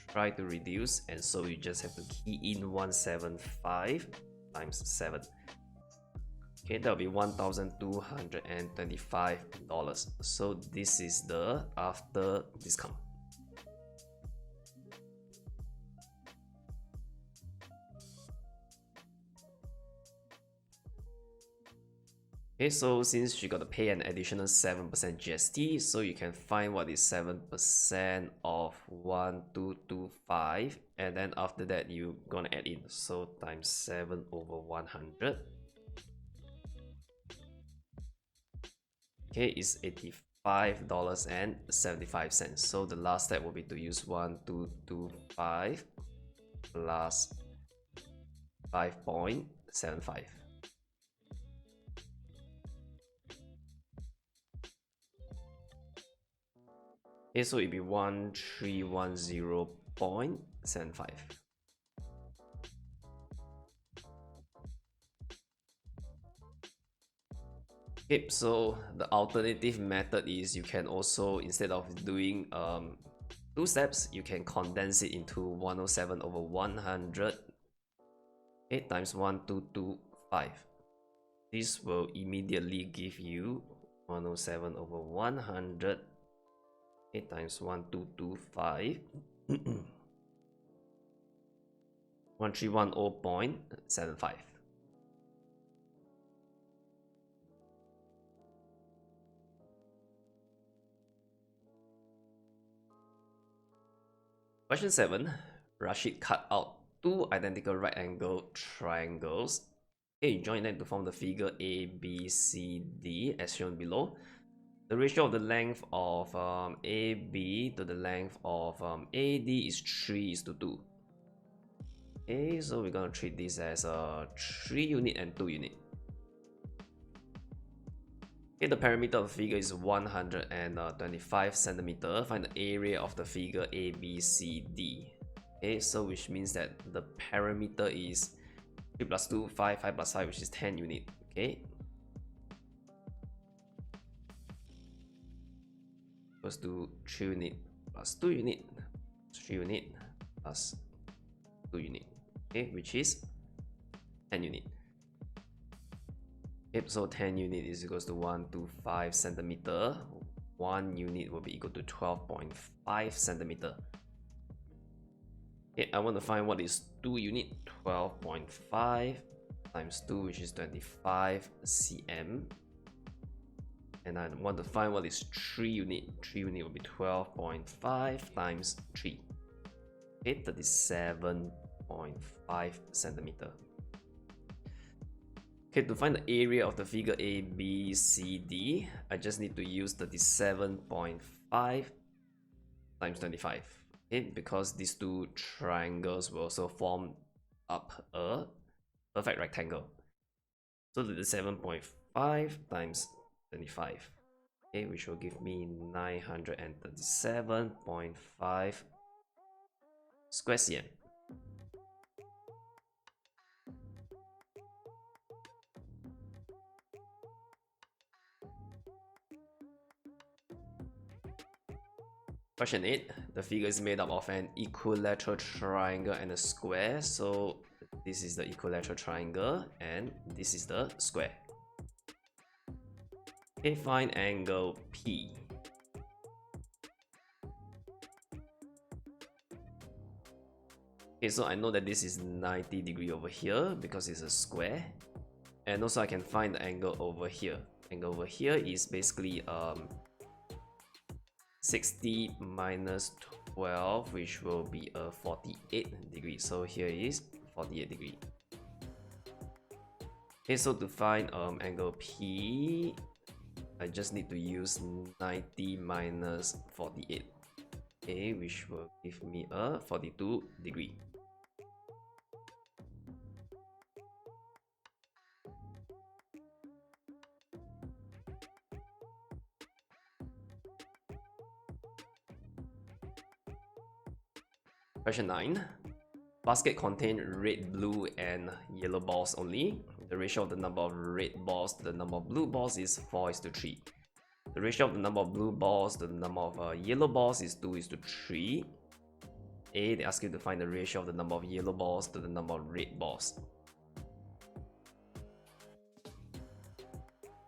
try to reduce, and so you just have to key in 175 times 7. Okay, that'll be $1,225. So this is the after discount. Okay, so since you got to pay an additional 7% GST, so you can find what is 7% of 1225, and then after that you're gonna add in, so times 7 over 100. Okay, is $85.75. So the last step will be to use 1225 plus 5.75. Okay, so it'd be 1310.75. Okay, so the alternative method is you can also, instead of doing 2 steps, you can condense it into 107 over 100, okay, times 1225. This will immediately give you 107 over 100, okay, times 1225, 1310.75. Question 7. Rashid cut out 2 identical right angle triangles. Okay, join them to form the figure ABCD as shown below. The ratio of the length of AB to the length of AD is 3:2. Okay, so we're gonna treat this as a 3 unit and 2 unit. Okay, the perimeter of the figure is 125 centimeter. Find the area of the figure ABCD. Okay, so which means that the perimeter is 3 plus 2, 5, 5 plus 5, which is 10 unit. Okay, equals to 3 unit plus 2 unit, 3 unit plus 2 unit. Okay, which is 10 unit. Okay, so 10 unit is equals to 125 centimeter. 1 unit will be equal to 12.5 centimeter. Okay, I want to find what is 2 unit. 12.5 times 2, which is 25 cm. And I want to find what is 3 unit. 3 unit will be 12.5 times 3. Okay, 37.5 centimeter. Okay, to find the area of the figure ABCD, I just need to use 37.5 times 25. Okay, because these 2 triangles will also form up a perfect rectangle. So 37.5 times 25, okay, which will give me 937.5 square cm. Question 8. The figure is made up of an equilateral triangle and a square. So this is the equilateral triangle and this is the square. Okay, find angle P. Okay, so I know that this is 90 degree over here because it's a square. And also I can find the angle over here. Angle over here is basically 60 minus 12, which will be a 48 degree. So here is 48 degree. Okay, so to find angle P, I just need to use 90 minus 48. Okay, which will give me a 42 degree. Question 9. Basket contain red, blue, and yellow balls only. The ratio of the number of red balls to the number of blue balls is 4:3. The ratio of the number of blue balls to the number of yellow balls is 2:3. A, they ask you to find the ratio of the number of yellow balls to the number of red balls.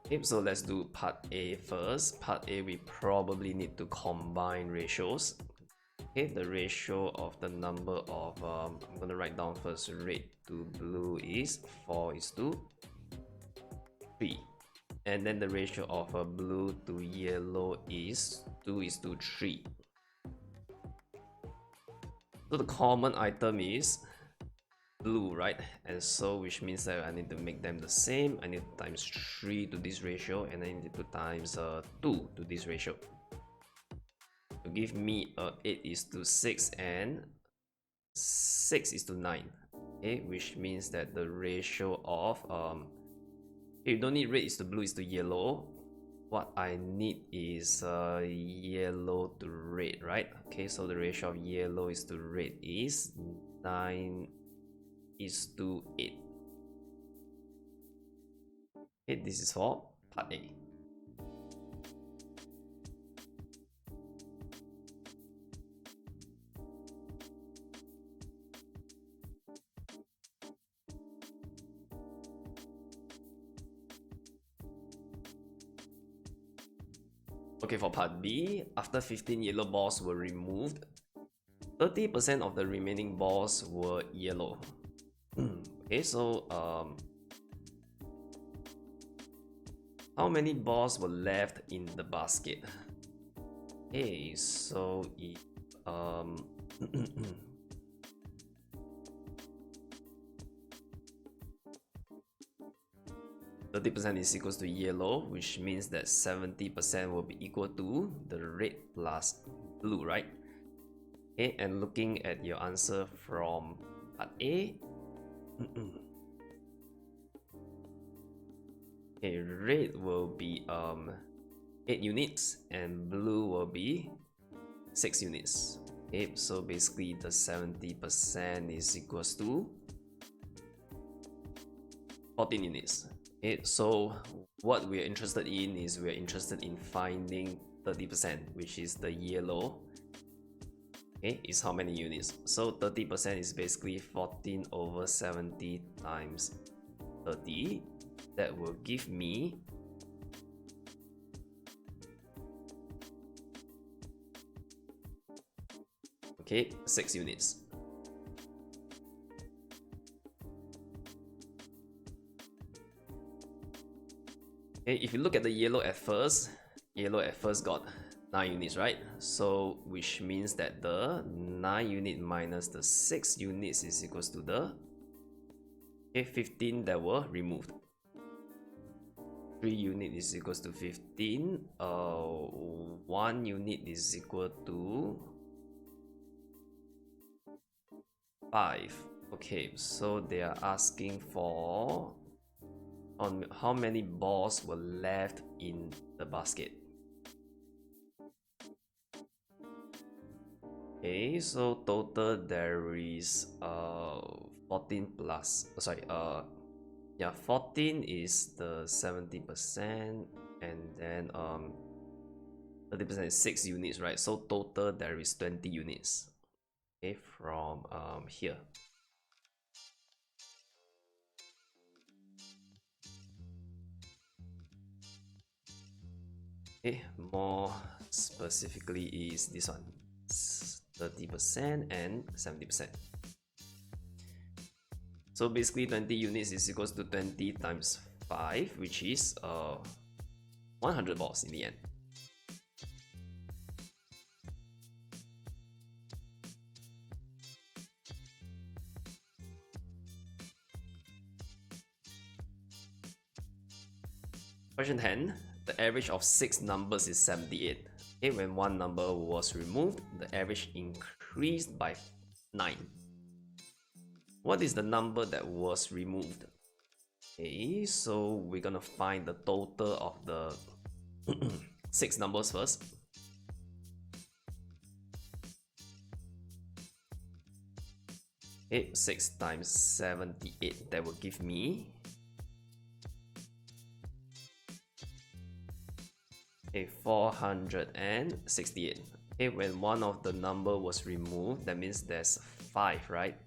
Okay, so let's do part A first. Part A, we probably need to combine ratios. Okay, the ratio of the number of, I'm going to write down first, red to blue is 4:3. and then the ratio of blue to yellow is 2:3. So the common item is blue, right? And so which means that I need to make them the same. I need to times 3 to this ratio, and I need to times 2 to this ratio to give me 8:6 and 6:9. Okay, which means that the ratio of you don't need red is to blue is to yellow. What I need is yellow to red, right? Okay, so the ratio of yellow is to red is 9:8. Okay, this is for part A. Okay, for part B, after 15 yellow balls were removed, 30% of the remaining balls were yellow. Okay, so how many balls were left in the basket? Okay, so if 30% is equals to yellow, which means that 70% will be equal to the red plus blue, right? Okay, and looking at your answer from part A, okay, red will be 8 units and blue will be 6 units. Okay, so basically the 70% is equals to 14 units. Okay, so what we're interested in is we're interested in finding 30%, which is the yellow. Okay, is how many units? So 30% is basically 14 over 70 times 30. That will give me 6 units. Okay, if you look at the yellow at first got 9 units, right? So which means that the 9 unit minus the 6 units is equals to the 15 that were removed. 3 unit is equals to 15. 1 unit is equal to 5. Okay, so they are asking for on how many balls were left in the basket. Okay, so total there is 14 plus 14 is the 70%, and then 30% is 6 units, right? So total there is 20 units. Okay, from here. Okay, more specifically is this one, 30% and 70%. So basically 20 units is equals to 20 times 5, which is 100 balls in the end. Question 10. The average of 6 numbers is 78. Okay, when one number was removed, the average increased by 9. What is the number that was removed? Okay, so we're gonna find the total of the 6 numbers first. Okay, 6 times 78, that will give me 468. Okay, when one of the number was removed, that means there's 5, right?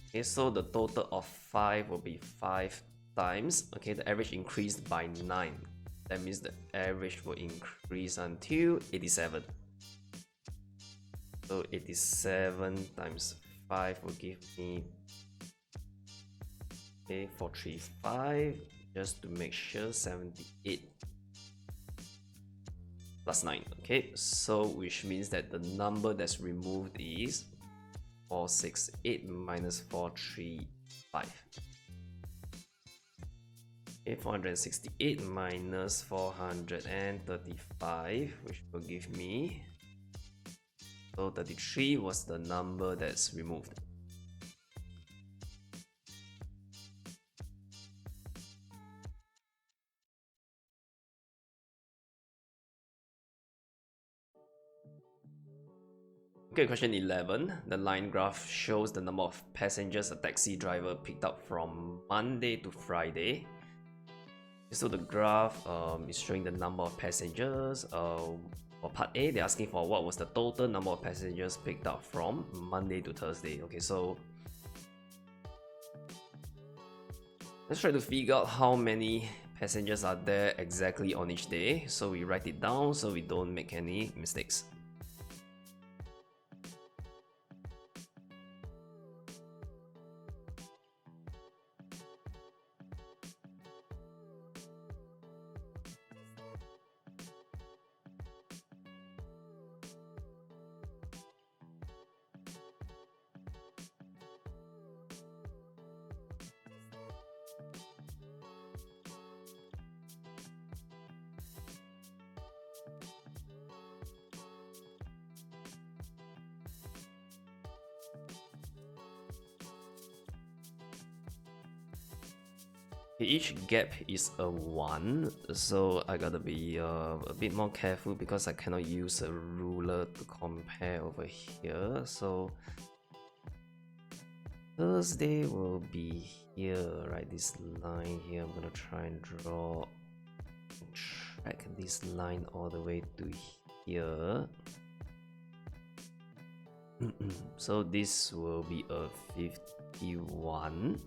Okay, so the total of 5 will be 5 times, okay, the average increased by 9. That means the average will increase until 87. So 87 times 5 will give me 435. just to make sure. 78 plus 9. Okay, so which means that the number that's removed is 468 minus 435. Okay, 468 minus 435, which will give me, so 33 was the number that's removed. Okay, question 11. The line graph shows the number of passengers a taxi driver picked up from Monday to Friday. So the graph is showing the number of passengers. For part A, they're asking for what was the total number of passengers picked up from Monday to Thursday. Okay, so let's try to figure out how many passengers are there exactly on each day. So we write it down so we don't make any mistakes. Each gap is a 1, so I gotta be a bit more careful because I cannot use a ruler to compare over here. So Thursday will be here, right? This line here, I'm gonna try and track this line all the way to here. So this will be a 51.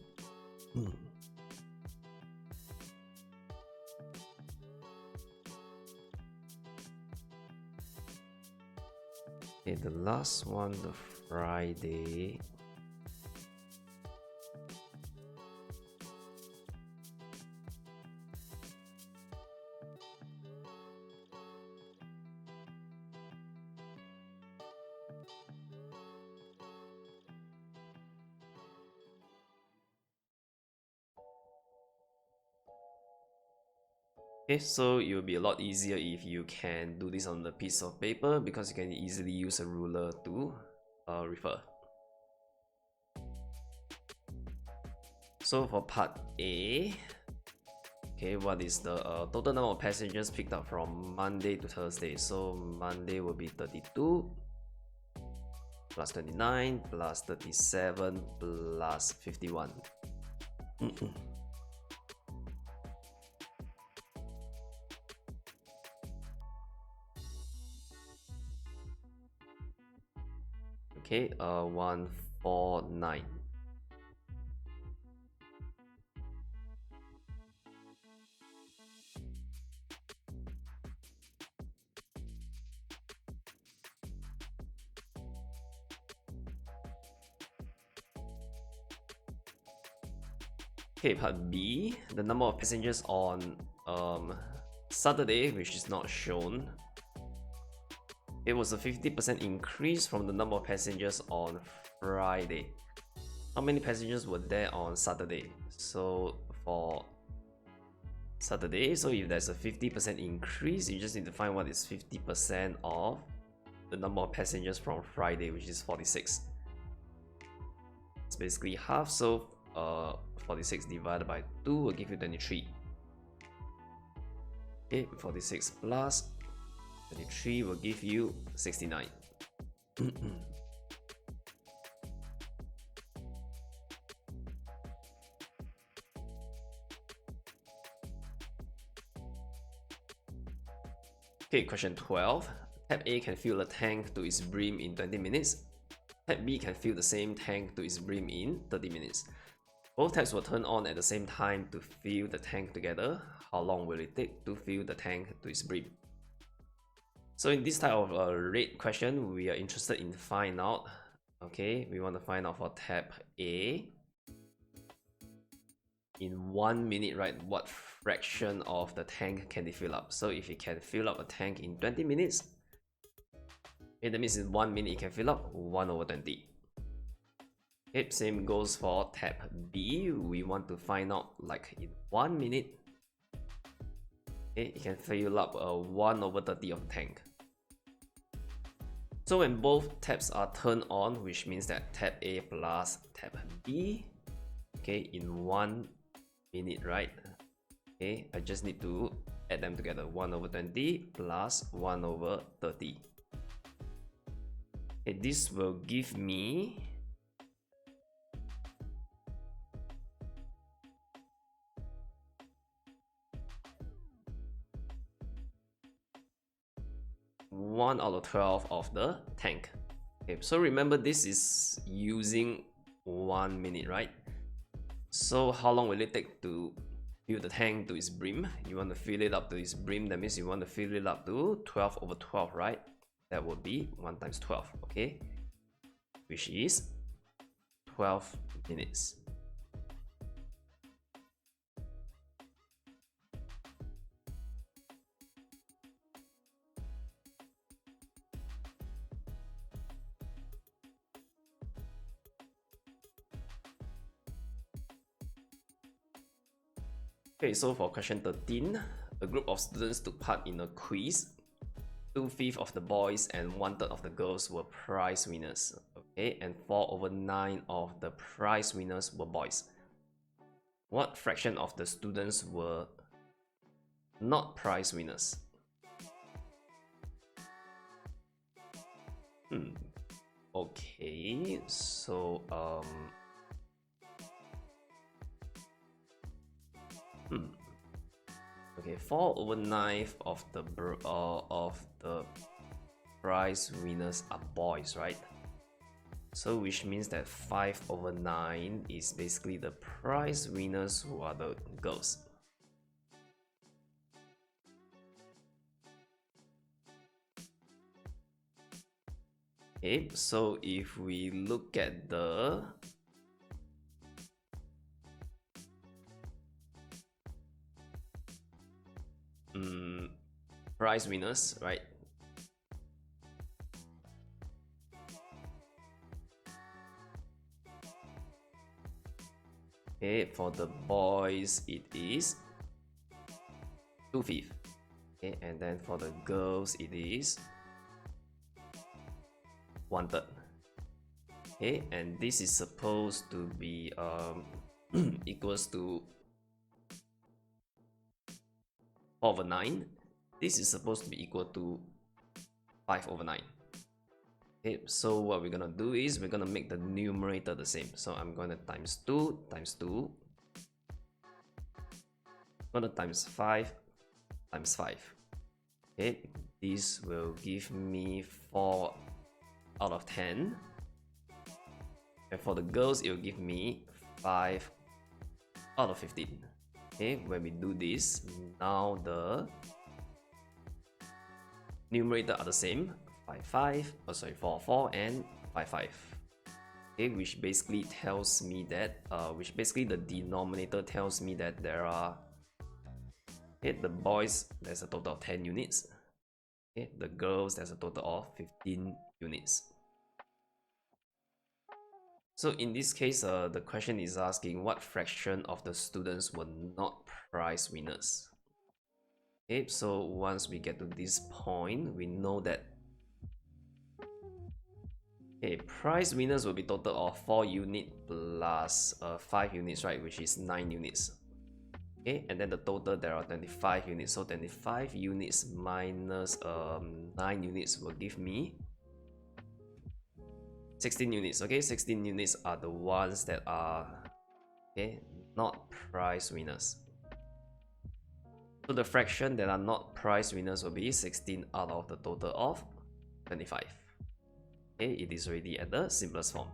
Okay, the last one, the Friday. Okay, so it will be a lot easier if you can do this on the piece of paper because you can easily use a ruler to refer. So for part A, okay, what is the total number of passengers picked up from Monday to Thursday? So Monday will be 32 plus 29 plus 37 plus 51. Okay, 149. Okay, part B, the number of passengers on Saturday, which is not shown. It was a 50% increase from the number of passengers on Friday. How many passengers were there on Saturday? So for Saturday, so if there's a 50% increase, you just need to find what is 50% of the number of passengers from Friday, which is 46. It's basically half, so 46 divided by 2 will give you 23. Okay, 46 plus 23 will give you 69. Okay, question 12. Tab A can fill a tank to its brim in 20 minutes. Tab B can fill the same tank to its brim in 30 minutes. Both taps will turn on at the same time to fill the tank together. How long will it take to fill the tank to its brim? So in this type of rate question, we are interested in find out. Okay, we want to find out for tab A. in 1 minute, right, what fraction of the tank can they fill up? So if you can fill up a tank in 20 minutes, okay, that means in 1 minute you can fill up 1/20. Okay, same goes for tab B. We want to find out like in 1 minute, okay, you can fill up a 1/30 of the tank. So when both tabs are turned on, which means that tab A plus tab B, okay, in 1 minute, right? Okay, I just need to add them together. 1/20 plus 1/30. Okay, this will give me 1/12 of the tank. Okay, so remember this is using 1 minute, right? So how long will it take to fill the tank to its brim? You want to fill it up to its brim, that means you want to fill it up to 12/12, right? That would be 1 times 12, okay? Which is 12 minutes. Okay, so for question 13, a group of students took part in a quiz. 2/5 of the boys and 1/3 of the girls were prize winners. Okay, and 4/9 of the prize winners were boys. What fraction of the students were not prize winners? Okay, so okay, 4/9 of the prize winners are boys, right? So which means that 5/9 is basically the prize winners who are the girls. Okay, so if we look at the prize winners, right? Okay, for the boys it is 2/5. Okay, and then for the girls it is 1/3. Okay, and this is supposed to be equals to 4/9. This is supposed to be equal to 5/9. Okay, so what we're gonna do is we're gonna make the numerator the same. So I'm gonna times 2 times 2. I'm gonna times 5 times 5. Okay, this will give me 4/10. And for the girls, it will give me 5/15. Okay, when we do this, now the numerator are the same, 4, 4, and 5, 5. Okay, which basically tells me that, the denominator tells me that there are, okay, the boys, there's a total of 10 units. Okay, the girls, there's a total of 15 units. So in this case, the question is asking what fraction of the students were not prize winners. Okay, so once we get to this point, we know that prize winners will be total of 4 units plus 5 units, right, which is 9 units. Okay, and then the total there are 25 units. So 25 units minus 9 units will give me 16 units. Okay, 16 units are the ones that are not prize winners. So the fraction that are not prize winners will be 16 out of the total of 25. Okay, it is already at the simplest form.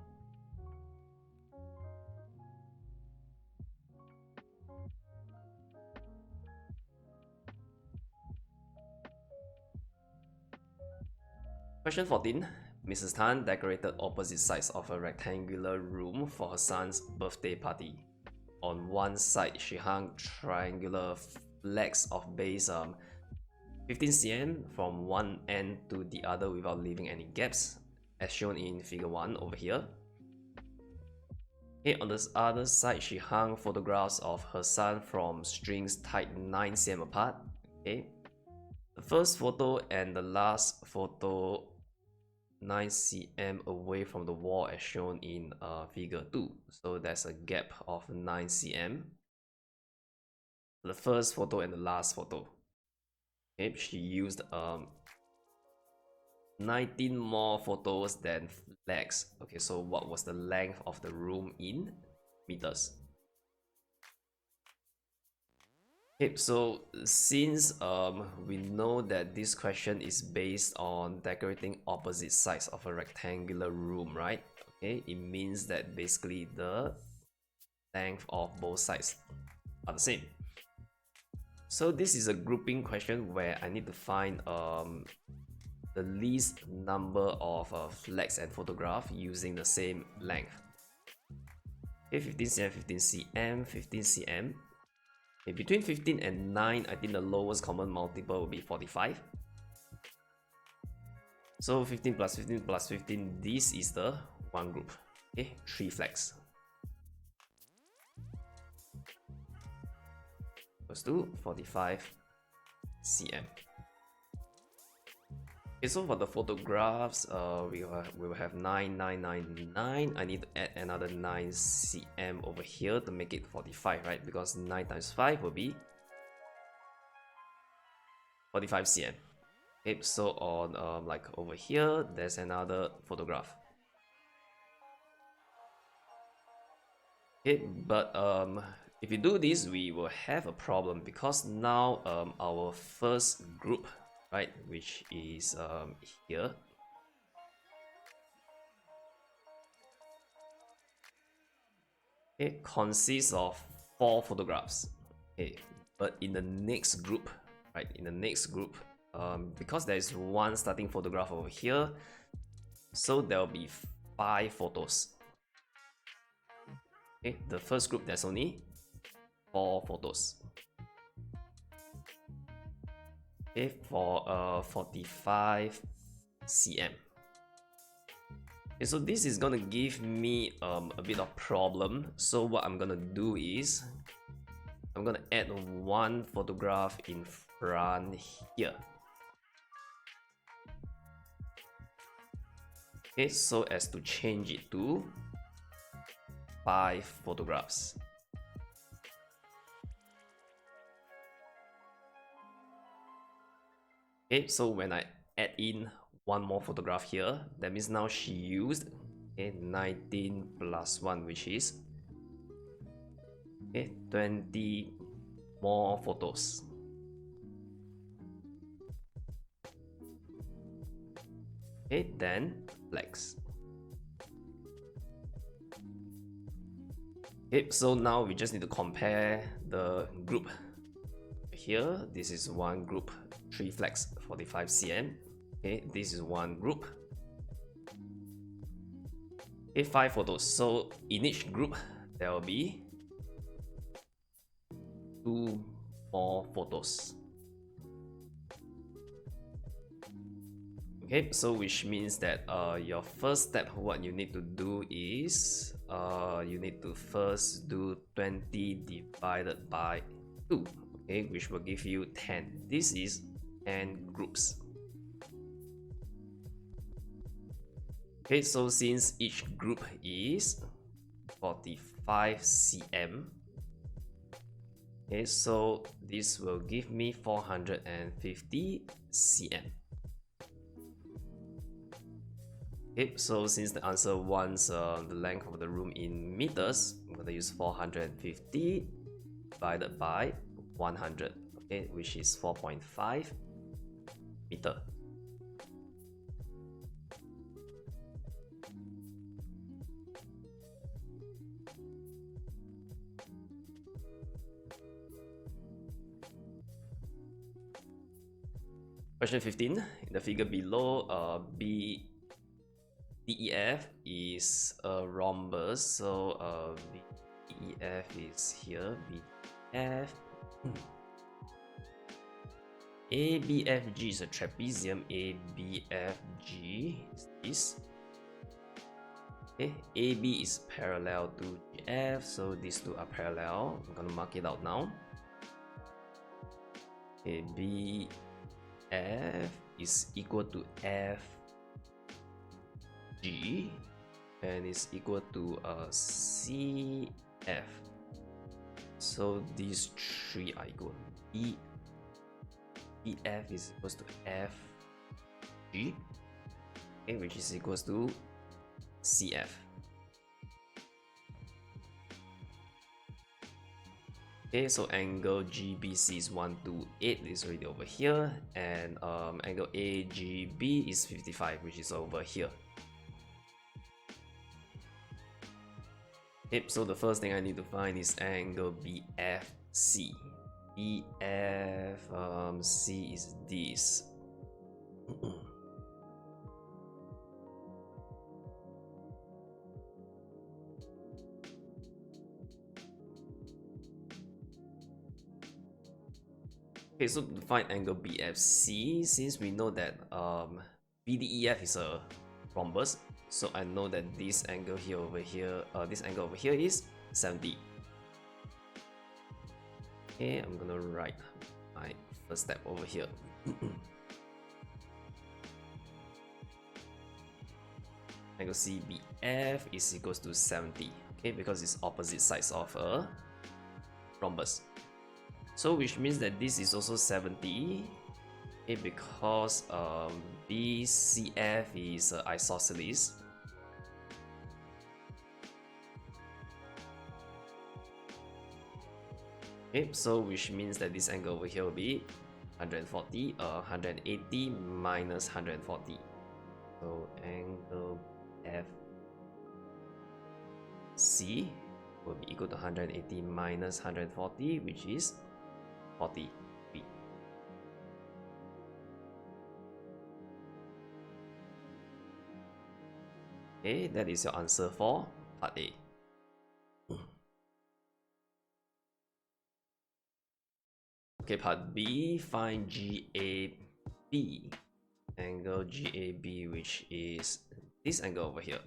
Question 14. Mrs. Tan decorated opposite sides of a rectangular room for her son's birthday party. on one side she hung triangular flags of base 15 cm from one end to the other without leaving any gaps, as shown in figure 1 over here. Okay, on the other side, she hung photographs of her son from strings tied 9 cm apart. Okay, the first photo and the last photo 9 cm away from the wall, as shown in figure 2. So there's a gap of 9 cm. The first photo and the last photo. Okay, she used 19 more photos than flags. Okay, so what was the length of the room in meters? Okay, so since we know that this question is based on decorating opposite sides of a rectangular room, right? Okay, it means that basically the length of both sides are the same. So this is a grouping question where I need to find the least number of flags and photograph using the same length. Okay, 15 cm, 15 cm, 15 cm. Okay, between 15 and 9, I think the lowest common multiple will be 45. So 15 plus 15 plus 15, this is the one group. Okay, 3 flags. Equals to 45 cm. Okay, so for the photographs, we will have 9, 9, 9, 9. I need to add another 9 cm over here to make it 45, right? Because 9 times 5 will be 45 cm. Okay, so on like over here, there's another photograph. Okay, but if you do this, we will have a problem because now our first group, right, which is here, it consists of 4 photographs. Okay, but in the next group, right, because there is one starting photograph over here, so there will be 5 photos. Okay, the first group, there's only 4 photos. Okay, for 45 cm. Okay, so this is gonna give me a bit of problem. So what I'm gonna do is I'm gonna add one photograph in front here. Okay, so as to change it to 5 photographs. Okay, so when I add in one more photograph here, that means now she used 19 plus 1, which is 20 more photos. Okay, then flags. Okay, so now we just need to compare the group. Here, this is one group, 3 flags, 45 cm. Okay, this is one group. Okay, 5 photos. So in each group, there will be 2 more photos. Okay, so which means that your first step, what you need to do is you need to first do 20 divided by 2. Okay, which will give you 10. This is 10 groups. Okay, so since each group is 45 cm, okay, so this will give me 450 cm. Okay, so since the answer wants the length of the room in meters, I'm going to use 450 divided by 100, okay, which is 4.5 meter. Question 15, in the figure below, DEF is a rhombus, so EF is here, BF. ABFG is a trapezium. ABFG is this. Okay, AB is parallel to GF, so these two are parallel. I'm gonna mark it out now. Okay, BF is equal to FG and is equal to CF. So these three are equal. BF is equals to FG, okay, which is equals to CF. Okay, so angle GBC is 128, is already over here, and angle AGB is 55, which is over here. Okay, so the first thing I need to find is angle BFC. BFC is this. Okay, so to find angle BFC, since we know that BDEF is a rhombus, so I know that this angle here over here, this angle over here is 70. Okay, I'm gonna write my first step over here. Angle CBF is equals to 70. Okay, because it's opposite sides of a rhombus. So which means that this is also 70. Okay, because BCF is isosceles. Okay, so which means that this angle over here will be 140, 180 minus 140. So angle FC will be equal to 180 minus 140, which is 40 feet. Okay, that is your answer for part A. Okay, part B, find GAB, angle GAB, which is this angle over here.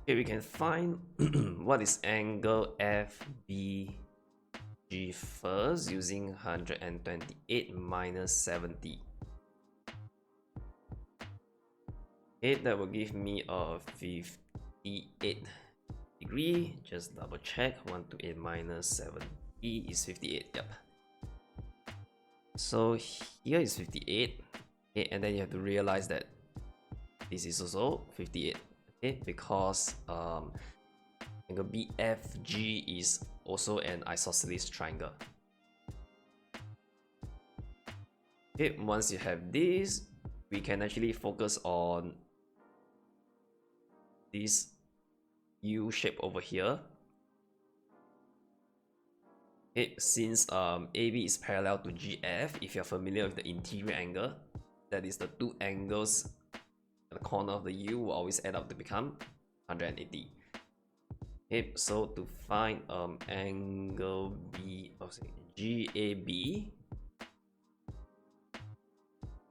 Okay, we can find what is angle FBG first using 128 minus 70. Okay, that will give me a 58 degree. Just double check. 128 minus 70 is 58. Yep. So here is 58. Okay, and then you have to realize that this is also 58. Okay, because angle BFG is also an isosceles triangle. Okay, once you have this, we can actually focus on this U shape over here. Okay, since AB is parallel to GF, if you're familiar with the interior angle, that is the two angles at the corner of the U will always add up to become 180. Okay, so to find angle GAB,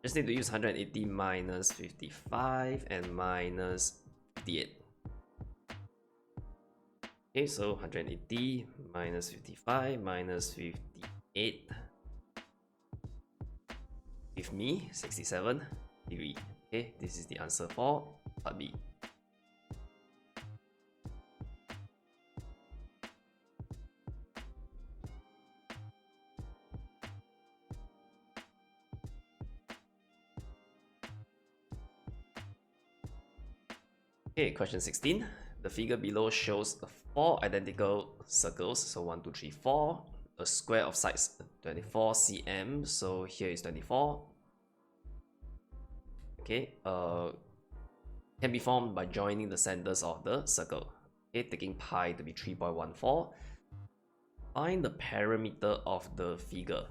just need to use 180 minus 55 and minus 58. Okay, so 180 minus 55 minus 58 give me 67 degree. Okay, this is the answer for part B. Okay, question 16. The figure below shows 4 identical circles, so 1, 2, 3, 4, a square of sides 24 cm, so here is 24. Okay, can be formed by joining the centers of the circle. Okay, taking pi to be 3.14. Find the perimeter of the figure.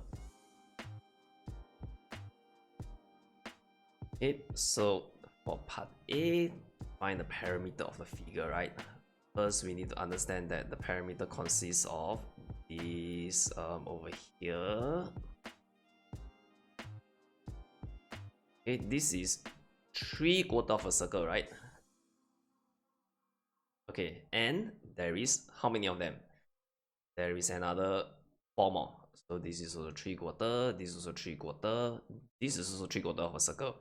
Okay, so for part A, find the perimeter of the figure, right? First, we need to understand that the perimeter consists of this over here. Okay, this is 3/4 of a circle, right? Okay, and there is how many of them? There is another 4 more. So this is also 3/4, this is also 3/4, this is also 3/4 of a circle.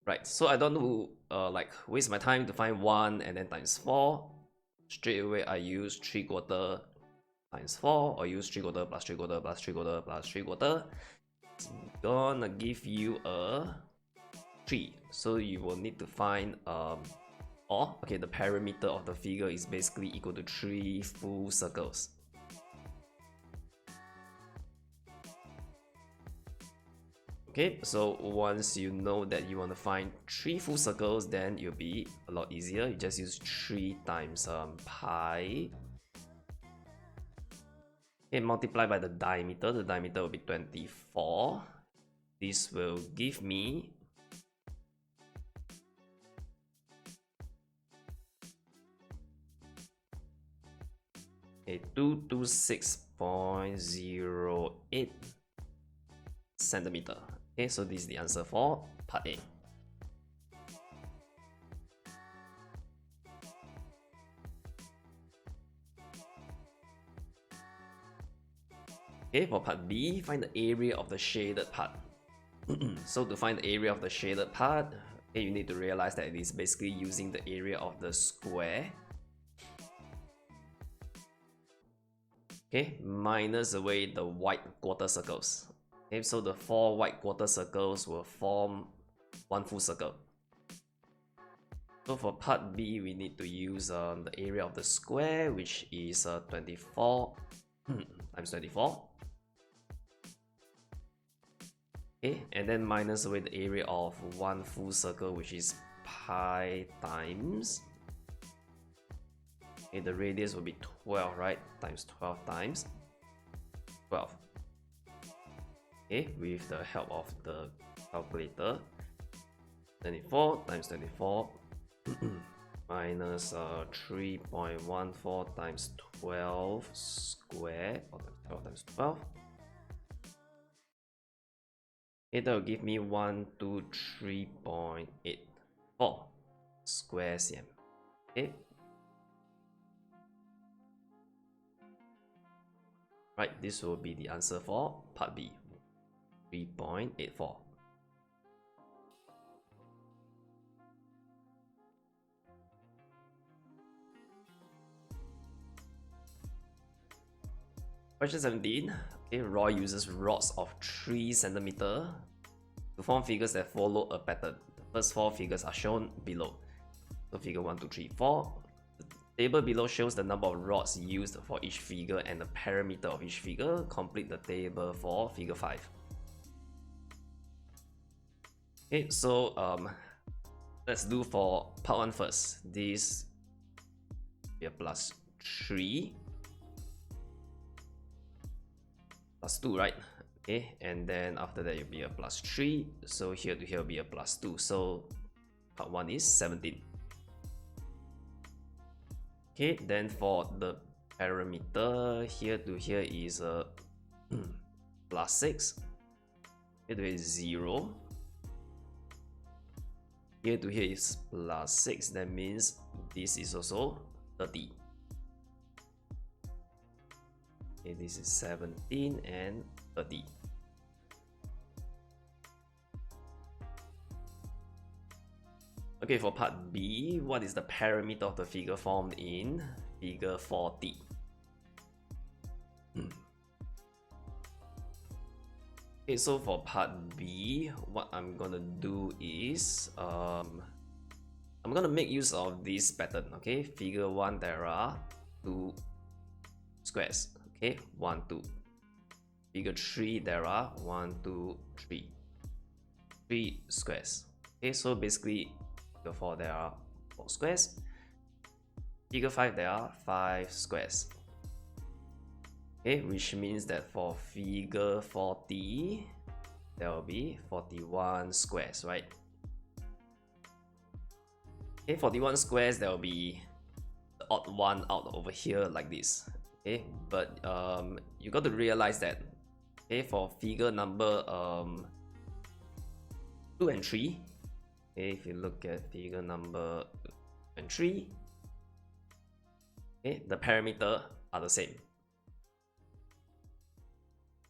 Right, so I don't know like waste my time to find 1 and then times 4. Straight away I use 3/4 times 4, or use 3/4 plus 3/4 plus 3/4 plus 3/4. It's gonna give you a 3. So you will need to find okay, the perimeter of the figure is basically equal to 3 full circles. Okay, so once you know that you want to find 3 full circles, then it'll be a lot easier. You just use 3 times pi. Okay, multiply by the diameter. The diameter will be 24. This will give me a 226.08 centimeter. Okay, so this is the answer for part A. Okay, for part B, find the area of the shaded part. So to find the area of the shaded part, okay, you need to realize that it is basically using the area of the square. Okay, minus away the white quarter circles. Okay, so the 4 white quarter circles will form 1 full circle. So for part B, we need to use the area of the square, which is 24 times 24. Okay, and then minus away the area of 1 full circle, which is pi times. Okay, the radius will be 12, right? Times 12 times 12. Okay, with the help of the calculator, 24 times 24 minus 3.14 times 12 square, or 12 times 12. Okay, that will give me 123.84 square cm. Okay. Right, this will be the answer for part B, 3.84. Question 17. Okay, Roy uses rods of 3 cm to form figures that follow a pattern. The first 4 figures are shown below. So figure 1, 2, 3, 4. The table below shows the number of rods used for each figure and the perimeter of each figure. Complete the table for figure 5. Okay, so let's do for part 1 first. This will be a plus 3. Plus 2, right? Okay, and then after that it'll be a plus 3. So here to here will be a plus 2. So part 1 is 17. Okay, then for the perimeter, here to here is a plus 6. Here to here is 0. Here to here is plus 6. That means this is also 30. Okay, this is 17 and 30. Okay, for part B, what is the perimeter of the figure formed in figure 40? Okay, so for part B, what I'm gonna do is I'm gonna make use of this pattern. Okay, figure 1, there are 2 squares. Okay, 1, 2. Figure 3, there are 1, 2, 3. 3 squares. Okay, so basically figure 4, there are 4 squares. Figure 5, there are 5 squares. Okay, which means that for figure 40, there will be 41 squares, right? Okay, 41 squares, there will be the odd one out over here like this. Okay, but you got to realize that, okay, for figure number 2 and 3, okay, if you look at figure number 2 and 3, okay, the parameter are the same.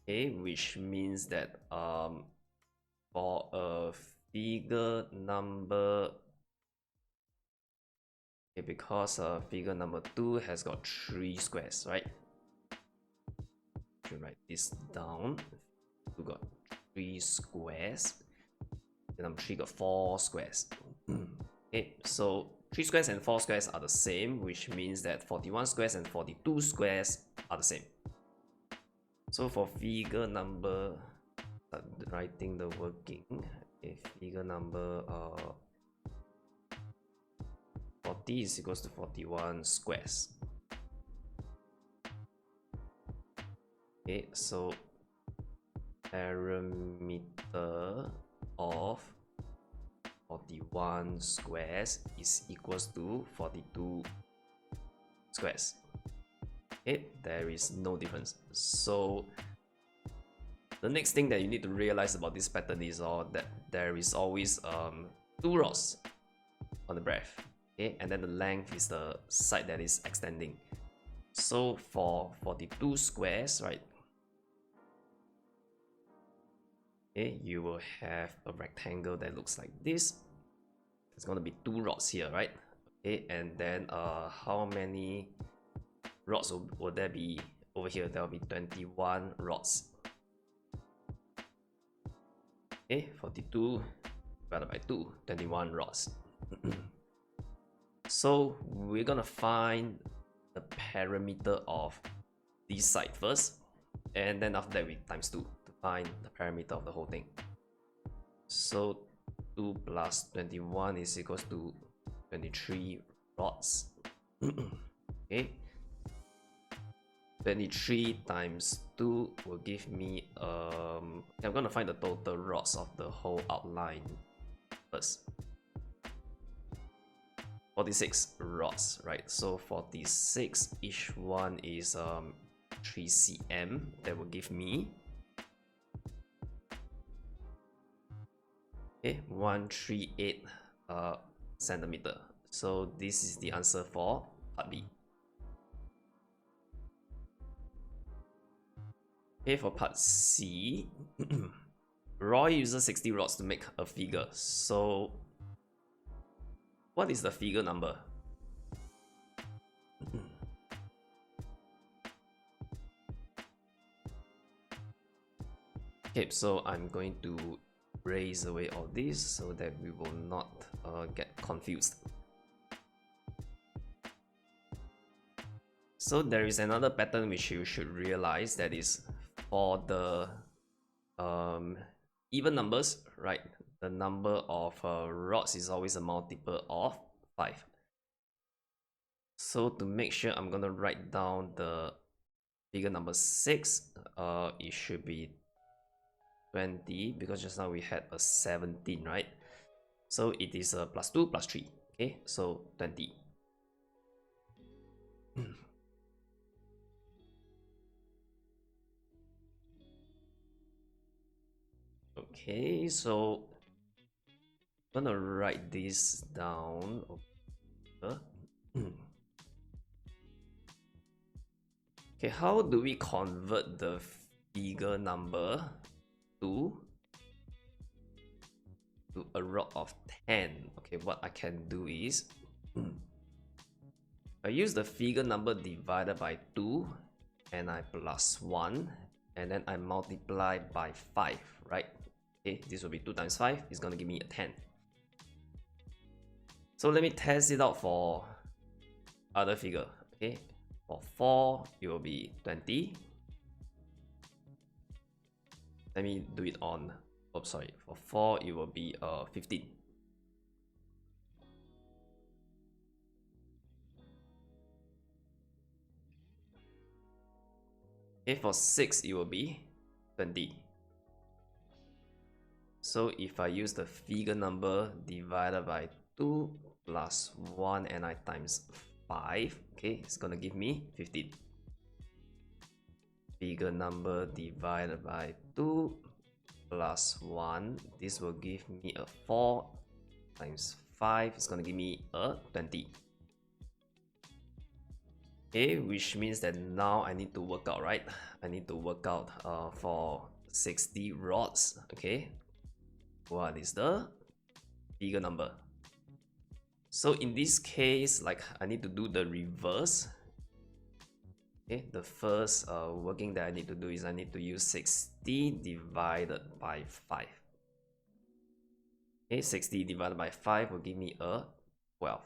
Okay, which means that for a figure number, okay, because figure number 2 has got 3 squares, right? You write this down. We got 3 squares. And number 3 got 4 squares. Okay, so 3 squares and 4 squares are the same, which means that 41 squares and 42 squares are the same. So for figure number, writing the working, okay, figure number 40 is equals to 41 squares. Okay, so perimeter of 41 squares is equals to 42 squares. Okay, there is no difference. So the next thing that you need to realize about this pattern is that there is always 2 rods on the breadth. Okay, and then the length is the side that is extending. So for 42 squares, right? Okay, you will have a rectangle that looks like this. It's gonna be 2 rods here, right? Okay, and then how many rods will there be over here? There will be 21 rods. Okay, 42 divided by 2, 21 rods. So we're gonna find the perimeter of this side first, and then after that we times 2 to find the perimeter of the whole thing. So 2 plus 21 is equals to 23 rods. Okay, 23 times 2 will give me I'm gonna find the total rods of the whole outline first. 46 rods, right? So 46, each one is 3 cm. That will give me 138 centimeter. So this is the answer for part B. Okay, for part C, Roy uses 60 rods to make a figure. So what is the figure number? Okay, so I'm going to erase away all this so that we will not get confused. So there is another pattern which you should realize, that is for the even numbers, right? The number of rods is always a multiple of 5. So to make sure, I'm gonna write down the figure number 6. It should be 20, because just now we had a 17, right? So it is a plus 2 plus 3. Okay, so 20. Okay, so I'm gonna write this down. Okay, how do we convert the figure number to a rod of 10? Okay, what I can do is I use the figure number divided by 2 and I plus 1, and then I multiply by 5, right? Okay, this will be 2 times 5, it's gonna give me a 10. So let me test it out for other figure. Okay, for 4 it will be 20. Let me do it on, oh sorry, for 4 it will be 15. Okay, for 6 it will be 20. So if I use the figure number divided by 2 plus 1 and I times 5, okay, it's gonna give me 15. Figure number divided by 2 plus 1, this will give me a 4 times 5, it's gonna give me a 20. Okay, which means that now I need to work out, right? I need to work out for 60 rods, okay? What is the figure number? So in this case, like, I need to do the reverse. Okay, the first working that I need to do is I need to use 60 divided by 5. Okay, 60 divided by 5 will give me a 12.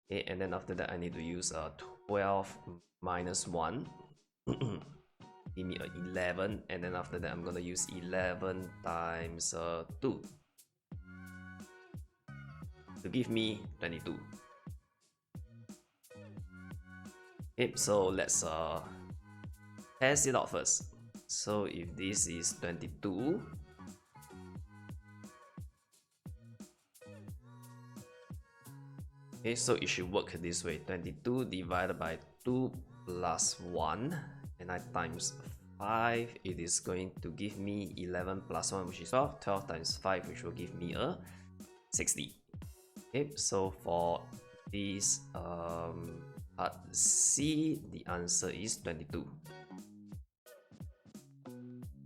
Okay, and then after that I need to use 12 minus 1. Give me a 11, and then after that I'm gonna use 11 times 2 to give me 22. Okay, so let's test it out first. So if this is 22, okay, so it should work this way. 22 divided by 2 plus 1, and I times 5, it is going to give me 11 plus 1, which is 12. 12 times 5, which will give me a 60. Okay, so for this part C, the answer is 22.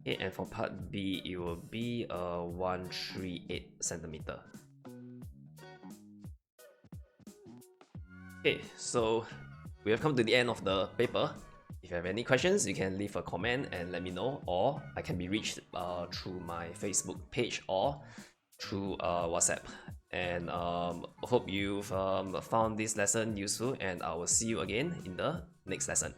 Okay, and for part B, it will be 138 centimeter. Okay, so we have come to the end of the paper. If you have any questions, you can leave a comment and let me know, or I can be reached through my Facebook page or through WhatsApp. And hope you've found this lesson useful, and I will see you again in the next lesson.